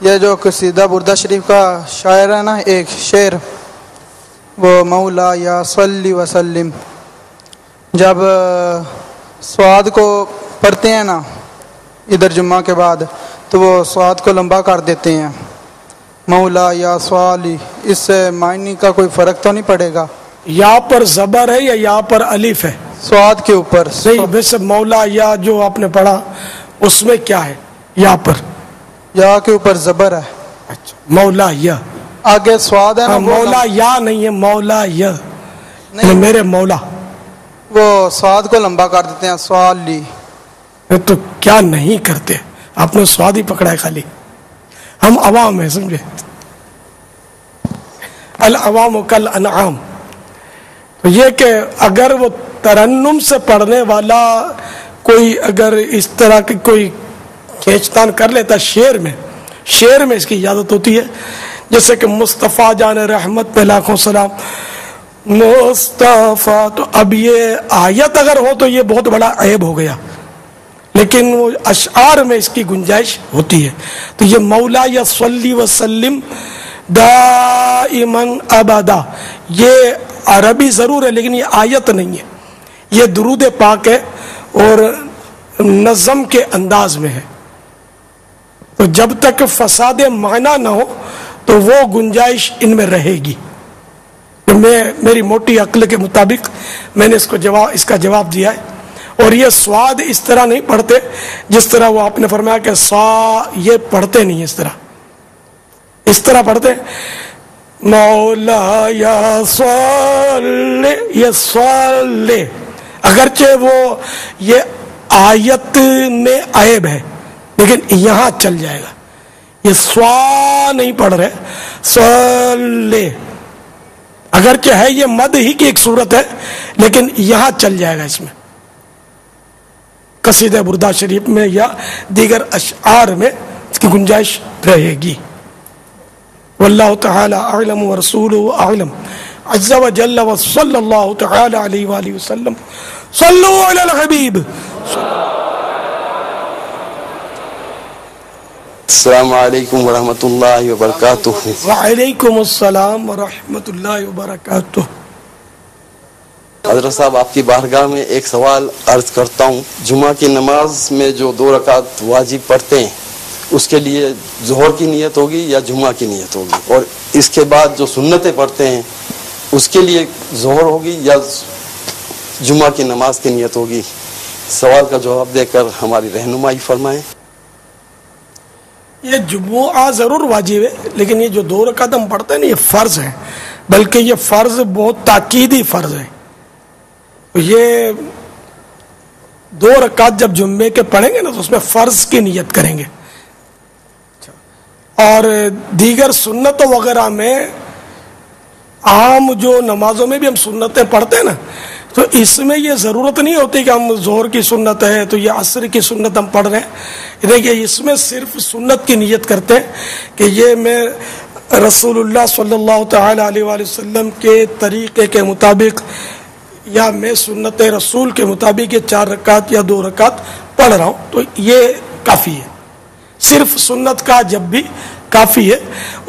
یہ جو قصیدہ بردہ شریف کا شاعر ہے نا ایک شعر، وہ مولا یا صلی وسلم، جب سواد کو پڑھتے ہیں نا ادھر جمعہ کے بعد تو وہ سواد کو لمبا کر دیتے ہیں، مولا یا صلی، اس سے معنی کا کوئی فرق تو نہیں پڑے گا؟ یا پر زبر ہے یا یہاں پر الف ہے؟ سواد کے اوپر. نہیں، ویسے مولا یا جو آپ نے پڑھا اس میں کیا ہے؟ یا پر یا کے اوپر زبر ہے. اچھا، مولا یا آگے سواد ہے نا، مولا یا نہیں ہے، مولا یا نہیں، میرے مولا. وہ سواد کو لمبا کر دیتے ہیں صلی. تو کیا نہیں کرتے، آپ نے سواد ہی پکڑا ہے خالی. ہم عوام ہیں، سمجھے، العوام کل انعام. تو یہ کہ اگر وہ ترنم سے پڑھنے والا کوئی اگر اس طرح کی کوئی کھینچتان کر لیتا شعر میں اس کی اجازت ہوتی ہے. جیسے کہ مصطفیٰ جان رحمت پہ لاکھوں سلام مصطفیٰ، تو اب یہ آیت اگر ہو تو یہ بہت بڑا عیب ہو گیا، لیکن وہ اشعار میں اس کی گنجائش ہوتی ہے. تو یہ مولا یا صلی وسلم دائماً ابدا، یہ عربی ضرور ہے لیکن یہ آیت نہیں ہے، یہ درود پاک ہے اور نظم کے انداز میں ہے. تو جب تک فساد معنی نہ ہو تو وہ گنجائش ان میں رہے گی. میری موٹی عقل کے مطابق میں نے اس کا جواب دیا ہے. اور یہ سواد اس طرح نہیں پڑھتے جس طرح وہ آپ نے فرمایا کہ یہ پڑھتے نہیں اس طرح پڑھتے مولا یا صلی، یہ صلی اگرچہ وہ یہ آیت میں عیب ہے لیکن یہاں چل جائے گا. یہ سوا نہیں پڑھ رہے، صلی اگرچہ ہے یہ مد ہی کی ایک صورت ہے لیکن یہاں چل جائے گا. اس میں قصیدہ بردہ شریف میں یا دیگر اشعار میں اس کی گنجائش رہے گی. واللہ تعالی اعلم ورسولہ اعلم عز وجل وصلی اللہ تعالی علیہ وآلہ وسلم. صلو علی الحبیب. السلام علیکم ورحمۃ اللہ وبرکاتہ. وعلیکم السلام ورحمۃ اللہ وبرکاتہ. حضرت صاحب آپ کی بارگاہ میں ایک سوال عرض کرتا ہوں. جمعہ کی نماز میں جو 2 رکعت واجب پڑھتے ہیں اس کے لیے ظہر کی نیت ہوگی یا جمعہ کی نیت ہوگی؟ اور اس کے بعد جو سنتیں پڑھتے ہیں اس کے لیے ظہر ہوگی یا جمعہ کی نماز کی نیت ہوگی؟ سوال کا جواب دے کر ہماری رہنمائی فرمائیں. یہ جمعہ ضرور واجب ہے لیکن یہ جو 2 رکعت ہم پڑھتے ہیں نا یہ فرض ہے، بلکہ یہ فرض بہت تاکیدی فرض ہے. یہ 2 رکعت جب جمعے کے پڑھیں گے نا تو اس میں فرض کی نیت کریں گے. اور دیگر سنتوں وغیرہ میں عام جو نمازوں میں بھی ہم سنتیں پڑھتے ہیں نا تو اس میں یہ ضرورت نہیں ہوتی کہ ہم ظہر کی سنت ہے تو یہ عصر کی سنت ہم پڑھ رہے ہیں. دیکھیے اس میں صرف سنت کی نیت کرتے ہیں کہ یہ میں رسول اللہ صلی اللہ تعالی علیہ وآلہ وسلم کے طریقے کے مطابق یا میں سنت رسول کے مطابق یہ 4 رکعت یا 2 رکعت پڑھ رہا ہوں، تو یہ کافی ہے. صرف سنت کا جب بھی کافی ہے.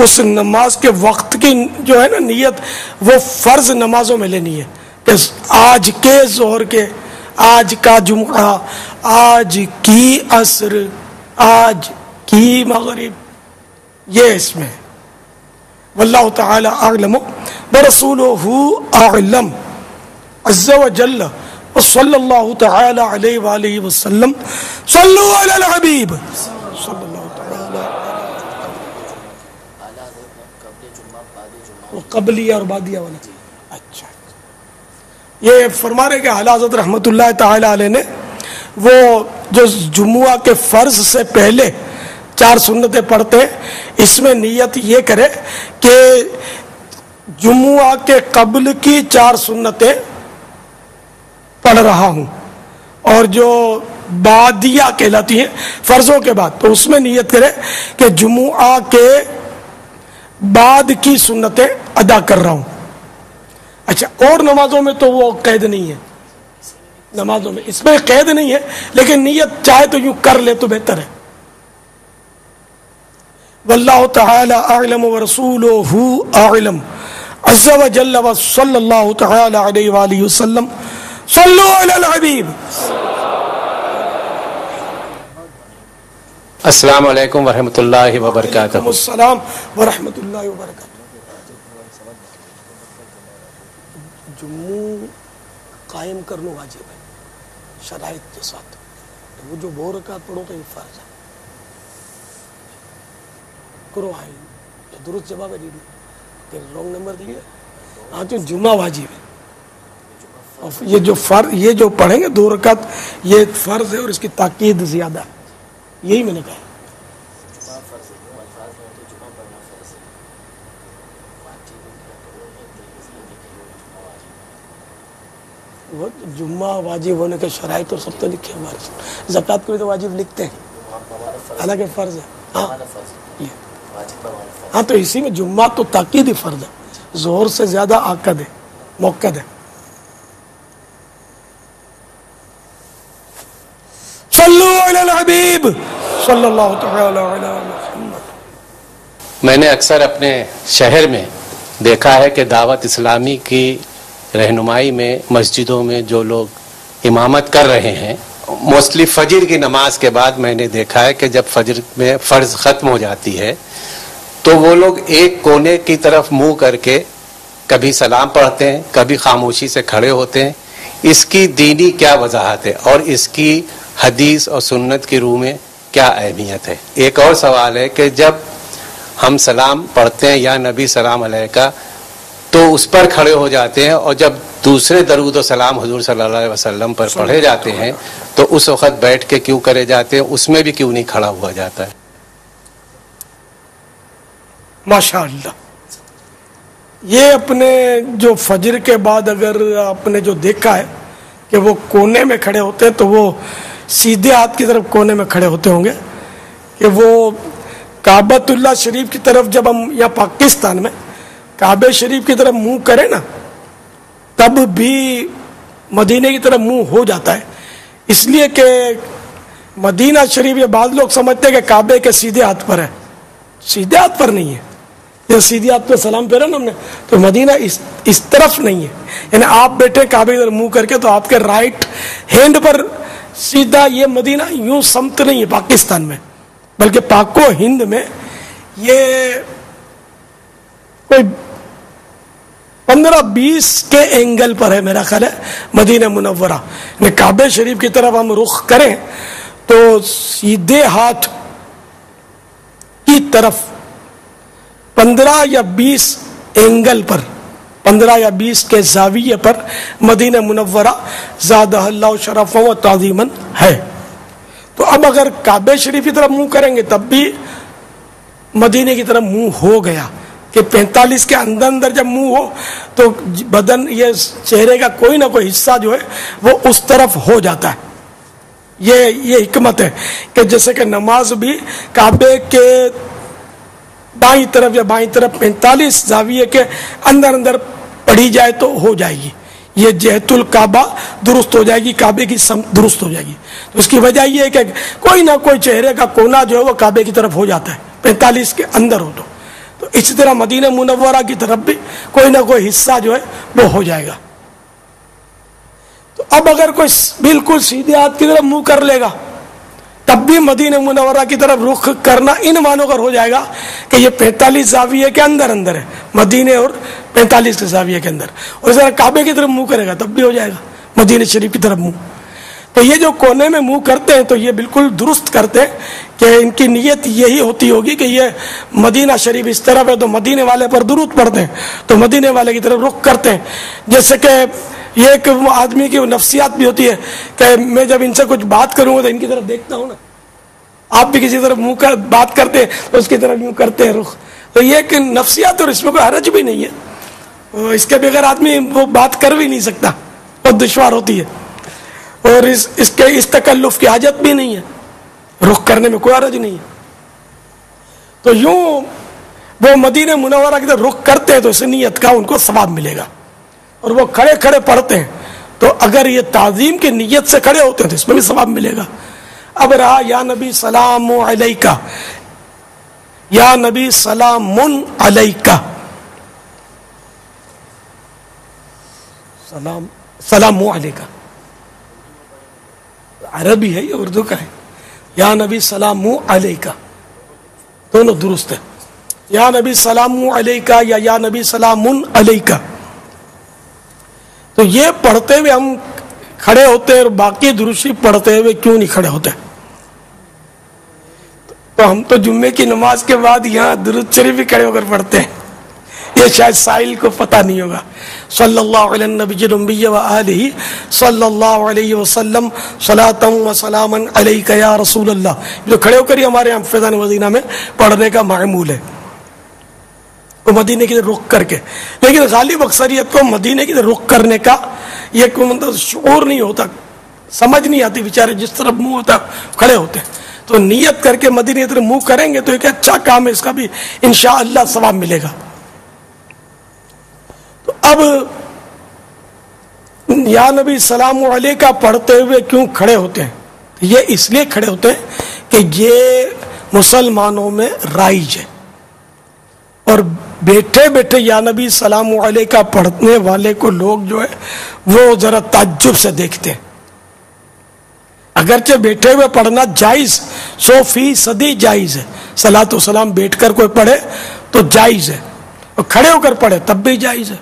اس نماز کے وقت کی جو ہے نا نیت وہ فرض نمازوں میں لینی ہے کہ آج کے ظہر کے، آج کا جمعہ، آج کی عصر، آج کی مغرب، یہ اس میں. واللہ تعالی اعلم برسولہ اعلم عز وجل وصلی اللہ تعالی علیہ وآلہ وسلم. صلو علی الحبیب صلی اللہ تعالی. قبلیہ اور بادیہ والا. اچھا، یہ فرما رہے کہ اعلیٰ حضرت رحمۃ اللہ تعالی علیہ نے وہ جو جمعہ کے فرض سے پہلے 4 سنتیں پڑھتے ہیں، اس میں نیت یہ کرے کہ جمعہ کے قبل کی 4 سنتیں پڑھ رہا ہوں، اور جو بعدیہ کہلاتی ہیں فرضوں کے بعد، تو اس میں نیت کرے کہ جمعہ کے بعد کی سنتیں ادا کر رہا ہوں۔ اچھا، اور نمازوں میں تو وہ قید نہیں ہے، نمازوں میں اس میں قید نہیں ہے، لیکن نیت چاہے تو یوں کر لے تو بہتر ہے۔ واللہ تعالی اعلم ورسولہ اعلم عز وجل وصلی اللہ تعالی علیہ وآلہ وسلم۔ صلو علی الحبیب۔ السلام علیکم ورحمۃ اللہ وبرکاتہ۔ السلام ورحمۃ اللہ وبرکاتہ۔ جمعہ قائم کرنا واجب ہے شرائط کے ساتھ، وہ جو 2 رکعت پڑھو تو یہ فرض ہے، کرو آئیں یہ درست جواب ہے دیدی، پھر رونگ نمبر دیے۔ ہاں تو جمعہ واجب ہے، اور یہ جو فرض یہ جو پڑھیں گے 2 رکعت یہ فرض ہے، اور اس کی تاکید زیادہ ہے، یہی میں نے کہا۔ وہ جمعہ واجب ہونے کے شرائط تو سب تو لکھے ہمارے، زکوٰۃ کو بھی تو واجب لکھتے ہیں، حالانکہ فرض ہے۔ ہاں تو اسی میں جمعہ تو تاکیدی فرض ہے، ظہر سے زیادہ آکد ہے، موقد ہے۔ صلو علی الحبیب صلی اللہ تعالی علی محمد۔ میں نے اکثر اپنے شہر میں دیکھا ہے کہ دعوت اسلامی کی رہنمائی میں مسجدوں میں جو لوگ امامت کر رہے ہیں، موسٹلی فجر کی نماز کے بعد میں نے دیکھا ہے کہ جب فجر میں فرض ختم ہو جاتی ہے تو وہ لوگ ایک کونے کی طرف منہ کر کے کبھی سلام پڑھتے ہیں، کبھی خاموشی سے کھڑے ہوتے ہیں۔ اس کی دینی کیا وضاحت ہے اور اس کی حدیث اور سنت کی روح میں کیا اہمیت ہے؟ ایک اور سوال ہے کہ جب ہم سلام پڑھتے ہیں یا نبی سلام علیکہ تو اس پر کھڑے ہو جاتے ہیں، اور جب دوسرے درود و سلام حضور صلی اللہ علیہ وسلم پر پڑھے جاتے ہیں تو اس وقت بیٹھ کے کیوں کرے جاتے ہیں؟ اس میں بھی کیوں نہیں کھڑا ہوا جاتا ہے؟ ماشاءاللہ، یہ اپنے جو فجر کے بعد اگر آپ نے جو دیکھا ہے کہ وہ کونے میں کھڑے ہوتے ہیں تو وہ سیدھے ہاتھ کی طرف کونے میں کھڑے ہوتے ہوں گے، کہ وہ کعبۃ اللہ شریف کی طرف جب ہم یا پاکستان میں کعبہ شریف کی طرف منہ کرے نا تب بھی مدینے کی طرف منہ ہو جاتا ہے، اس لیے کہ مدینہ شریف یہ بعض لوگ سمجھتے ہیں کہ کعبے کے سیدھے ہاتھ پر ہے، سیدھے ہاتھ پر نہیں ہے۔ جب سیدھے ہاتھ پہ سلام پھیرا نا ہم نے تو مدینہ اس طرف نہیں ہے، یعنی آپ بیٹھے کعبے کی طرف منہ کر کے تو آپ کے رائٹ ہینڈ پر سیدھا یہ مدینہ یوں سمت نہیں ہے پاکستان میں، بلکہ پاک و ہند میں یہ کوئی 15-20 کے اینگل پر ہے میرا خیال ہے مدینہ منورہ، یعنی کعبہ شریف کی طرف ہم رخ کریں تو سیدھے ہاتھ کی طرف 15 یا 20 اینگل پر، 15 یا 20 کے زاویے پر مدینہ منورہ زادہ اللہ شرفا و تعظیما ہے۔ تو اب اگر کعبہ شریف کی طرف منہ کریں گے تب بھی مدینے کی طرف منہ ہو گیا، کہ 45 کے اندر جب منہ ہو تو بدن یہ چہرے کا کوئی نہ کوئی حصہ جو ہے وہ اس طرف ہو جاتا ہے۔ یہ حکمت ہے کہ جیسے کہ نماز بھی کعبے کے دائیں طرف یا بائیں طرف 45 زاویے کے اندر پڑھی جائے تو ہو جائے گی، یہ جہت الکعبہ درست ہو جائے گی، کعبے کی سمت درست ہو جائے گی۔ تو اس کی وجہ یہ ہے کہ کوئی نہ کوئی چہرے کا کونا جو ہے وہ کعبے کی طرف ہو جاتا ہے 45 کے اندر ہو تو اسی طرح مدینہ منورہ کی طرف بھی کوئی نہ کوئی حصہ جو ہے وہ ہو جائے گا۔ تو اب اگر کوئی بالکل سیدھے ہاتھ کی طرف منہ کر لے گا تب بھی مدینہ منورہ کی طرف رخ کرنا ان معنوں پر ہو جائے گا کہ یہ 45 زاویے کے اندر ہے، مدینے اور 45 کے زاویے کے اندر، اور اس طرح کعبے کی طرف منہ کرے گا تب بھی ہو جائے گا مدینہ شریف کی طرف منہ۔ تو یہ جو کونے میں منہ کرتے ہیں تو یہ بالکل درست کرتے ہیں کہ ان کی نیت یہی ہوتی ہوگی کہ یہ مدینہ شریف اس طرف ہے تو مدینے والے پر درود پڑھتے ہیں تو مدینے والے کی طرف رخ کرتے ہیں. جیسے کہ یہ ایک آدمی کی نفسیات بھی ہوتی ہے کہ میں جب ان سے کچھ بات کروں گا تو ان کی طرف دیکھتا ہوں نا. آپ بھی کسی طرف منہ کر بات کرتے ہیں تو اس کی طرف یوں کرتے ہیں رخ. تو یہ ایک نفسیات اور اس میں کوئی حرج بھی نہیں ہے. اس کے بغیر آدمی وہ بات کر بھی نہیں سکتا, بہت دشوار ہوتی ہے. اور اس تکلف کی حاجت بھی نہیں ہے, رخ کرنے میں کوئی حرج نہیں ہے. تو یوں وہ مدینہ منورہ کی طرف رخ کرتے ہیں تو اس نیت کا ان کو ثواب ملے گا. اور وہ کھڑے کھڑے پڑھتے ہیں تو اگر یہ تعظیم کی نیت سے کھڑے ہوتے ہیں تو اس میں بھی ثواب ملے گا. اب رہا یا نبی سلام علیکہ, یا نبی سلام علیکہ, سلام علیکہ عربی ہے یا اردو کا ہے؟ یا نبی سلام علیکہ دونوں درست ہے. یا نبی سلام علیکہ یا نبی سلام علیکہ. تو یہ پڑھتے ہوئے ہم کھڑے ہوتے ہیں اور باقی درود شریف پڑھتے ہوئے کیوں نہیں کھڑے ہوتے؟ تو ہم تو جمعے کی نماز کے بعد یہاں درود شریف بھی کھڑے ہو کر پڑھتے ہیں. یہ شاید سائل کو پتہ نہیں ہوگا. صلی اللہ علیہ نبی النبی و آلہ صلی اللہ علیہ وسلم صلاۃ و سلاما علیک یا رسول اللہ. جو کھڑے ہو کر ہی ہمارے یہاں فیضان مدینہ میں پڑھنے کا معمول ہے, وہ مدینے کی رخ کر کے. لیکن غالب اکثریت کو مدینے کی رخ کرنے کا یہ مطلب شعور نہیں ہوتا, سمجھ نہیں آتی, بیچارے جس طرف منہ ہوتا کھڑے ہوتے ہیں. تو نیت کر کے مدینے کی طرف منہ کریں گے تو ایک اچھا کام ہے, اس کا بھی انشاءاللہ ثواب ملے گا. تو اب یا نبی سلام علیکہ پڑھتے ہوئے کیوں کھڑے ہوتے ہیں؟ یہ اس لیے کھڑے ہوتے ہیں کہ یہ مسلمانوں میں رائج ہے, اور بیٹھے بیٹھے یا نبی سلام علیکہ پڑھنے والے کو لوگ جو ہے وہ ذرا تعجب سے دیکھتے ہیں. اگرچہ بیٹھے ہوئے پڑھنا جائز 100% جائز ہے, صلاۃ و سلام بیٹھ کر کوئی پڑھے تو جائز ہے, اور کھڑے ہو کر پڑھے تب بھی جائز ہے.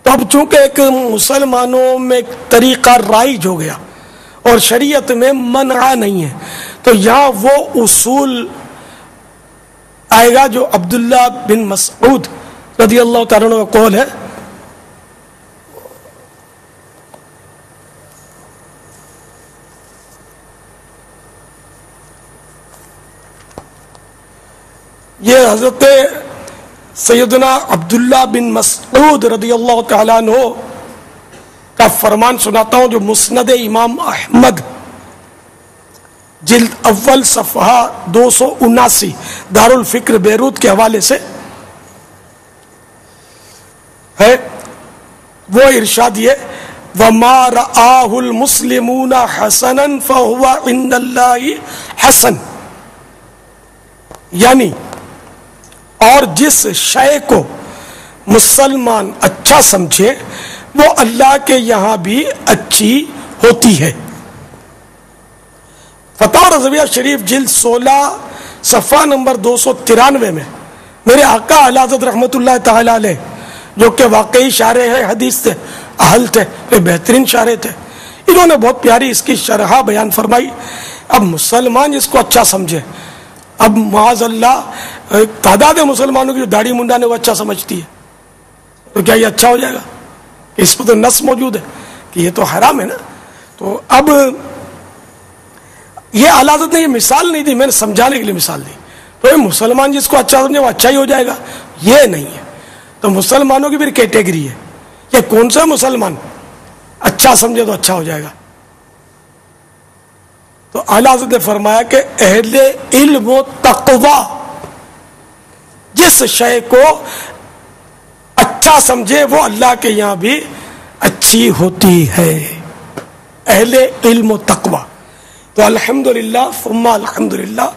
تو اب چونکہ ایک مسلمانوں میں ایک طریقہ رائج ہو گیا اور شریعت میں منع نہیں ہے, تو یہاں وہ اصول آئے گا جو عبداللہ بن مسعود رضی اللہ تعالیٰ عنہ کا قول ہے. یہ حضرت سیدنا عبداللہ بن مسعود رضی اللہ تعالیٰ عنہ کا فرمان سناتا ہوں, جو مسند امام احمد جلد اول صفحہ 279 دارالفکر بیروت کے حوالے سے ہے. وہ ارشاد یہ وَمَا رَآهُ الْمُسْلِمُونَ حَسَنًا فَهُوَ عِنْدَ اللَّهِ حَسَن, یعنی اور جس شے کو مسلمان اچھا سمجھے وہ اللہ کے یہاں بھی اچھی ہوتی ہے. فتح رضویہ شریف جلد 16 صفحہ نمبر 293 میں میرے آقا اعلی حضرت رحمت اللہ تعالی علیہ, جو کہ واقعی شارح ہے حدیث تھے, اہل تھے, بہترین شارح تھے, انہوں نے بہت پیاری اس کی شرح بیان فرمائی. اب مسلمان جس کو اچھا سمجھے, اب معاذ اللہ تعداد مسلمانوں کی جو داڑھی منڈا نے وہ اچھا سمجھتی ہے, تو کیا یہ اچھا ہو جائے گا؟ اس میں تو نص موجود ہے کہ یہ تو حرام ہے نا. تو اب یہ اعلیٰ حضرت نے یہ مثال نہیں دی, میں نے سمجھانے کے لیے مثال دی. تو یہ مسلمان جس کو اچھا سمجھے وہ اچھا ہی ہو جائے گا, یہ نہیں ہے. تو مسلمانوں کی بھی کیٹیگری ہے, یہ کون سا مسلمان اچھا سمجھے تو اچھا ہو جائے گا. تو اعلیٰ حضرت نے فرمایا کہ اہل علم و تقوی جس شے کو اچھا سمجھے وہ اللہ کے یہاں بھی اچھی ہوتی ہے. اہل علم و تقوی, تو الحمدللہ ثم الحمدللہ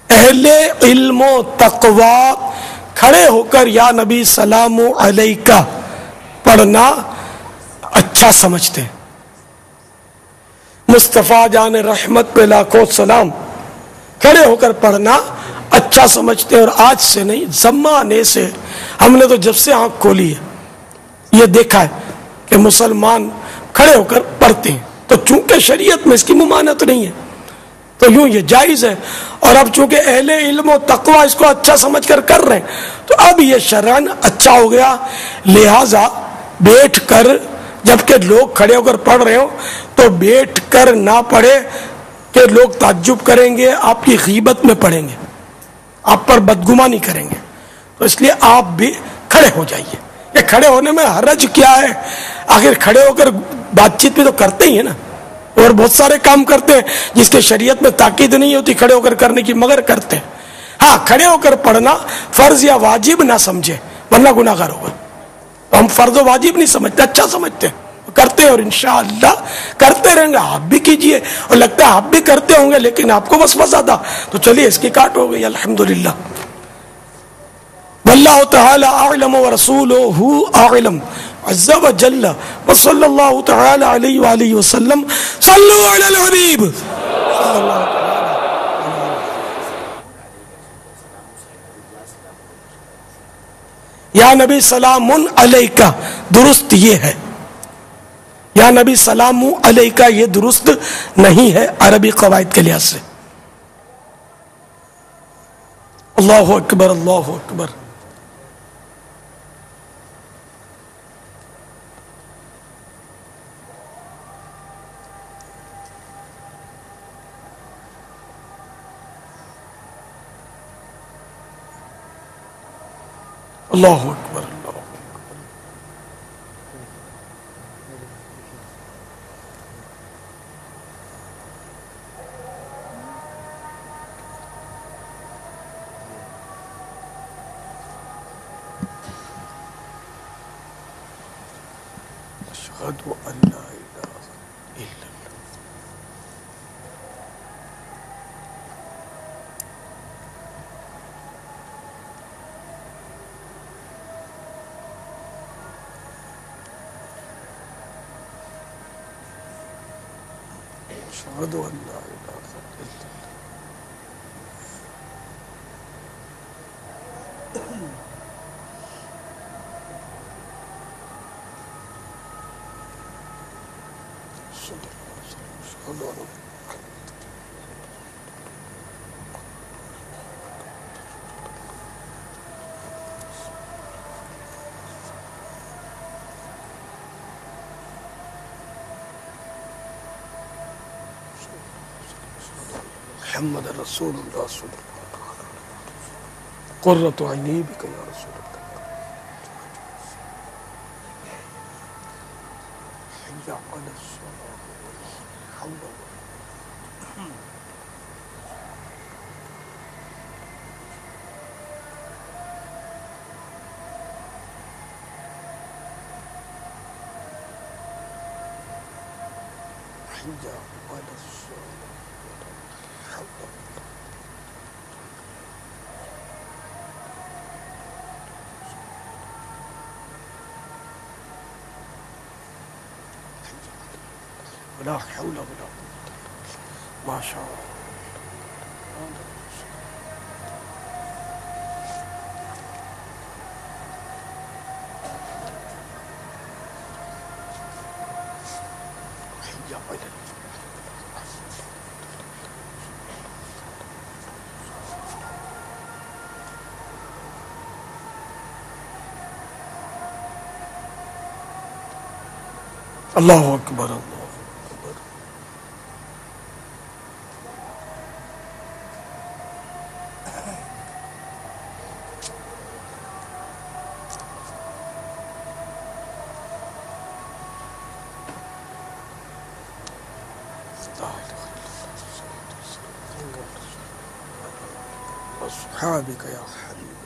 اہل علم و تقوی کھڑے ہو کر یا نبی سلام علیکہ پڑھنا اچھا سمجھتے ہیں. مصطفیٰ جان رحمت پہ لاکھوں سلام کھڑے ہو کر پڑھنا اچھا سمجھتے ہیں. اور آج سے نہیں, زمانے سے ہم نے تو جب سے آنکھ کھولی ہے یہ دیکھا ہے کہ مسلمان کھڑے ہو کر پڑھتے ہیں. تو چونکہ شریعت میں اس کی ممانعت نہیں ہے تو یوں یہ جائز ہے. اور اب چونکہ اہل علم و تقوی اس کو اچھا سمجھ کر رہے ہیں تو اب یہ شرعاً اچھا ہو گیا. لہذا بیٹھ کر جبکہ لوگ کھڑے ہو کر پڑھ رہے ہو تو بیٹھ کر نہ پڑھے کہ لوگ تعجب کریں گے، آپ کی غیبت میں پڑھیں گے، آپ پر بدگمانی کریں گے. تو اس لیے آپ بھی کھڑے ہو جائیے. یہ کھڑے ہونے میں حرج کیا ہے؟ آخر کھڑے ہو کر بات چیت بھی تو کرتے ہی ہیں نا، اور بہت سارے کام کرتے ہیں جس کے شریعت میں تاکید نہیں ہوتی کھڑے ہو کر کرنے کی، مگر کرتے ہیں. ہاں کھڑے ہو کر پڑھنا فرض یا واجب نہ سمجھے ورنہ گناہ گار ہوگا. ہم فرض و واجب نہیں سمجھتے، اچھا سمجھتے ہیں، کرتے ہیں اور انشاءاللہ کرتے رہیں گے. آپ بھی کیجئے، اور لگتا ہے آپ بھی کرتے ہوں گے لیکن آپ کو وسوسہ تھا تو چلیے اس کی کاٹ ہو گئی الحمدللہ. واللہ تعالی اعلم ورسولہ اعلم عز وجل وصلی اللہ تعالی علیہ وآلہ وسلم. صلو علی الحبیب. یا نبی سلام علیکہ درست یہ ہے، یا نبی سلام علیکہ یہ درست نہیں ہے عربی قواعد کے لحاظ سے. اللہ اکبر اللہ اکبر. اللہ اکبر اللہ اکبر. اشہد ان لا الہ الا اللہ. اشہد ان لا الہ الا اللہ. محمد رسول اللہ صلی اللہ علیہ وسلم. قرۃ عینی بک یا رسول اللہ. حی علی الصلاۃ. حی علی الصلاۃ. ولا حول ولا قوة ما شاء الله. اللہ اکبر اللہ اکبر. أصحابك يا حبيب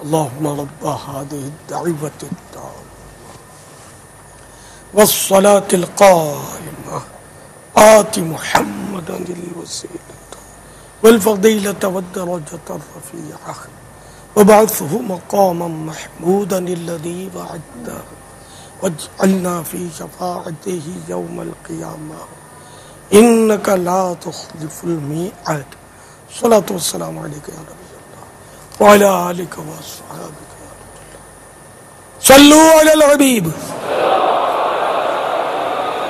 اللهم رب هذه الدعوة التامة والصلاة القائمة آت محمدا الوسيلة والفضيلة والدرجة الرفيعة وابعثه مقاما محمودا الذي وعدته واجعلنا في شفاعته يوم القيامة إنك لا تخلف الميعاد. صلاة والسلام عليك يا نبي الله وعلى آلك وأصحابك يا رب الله. صلوا على الحبيب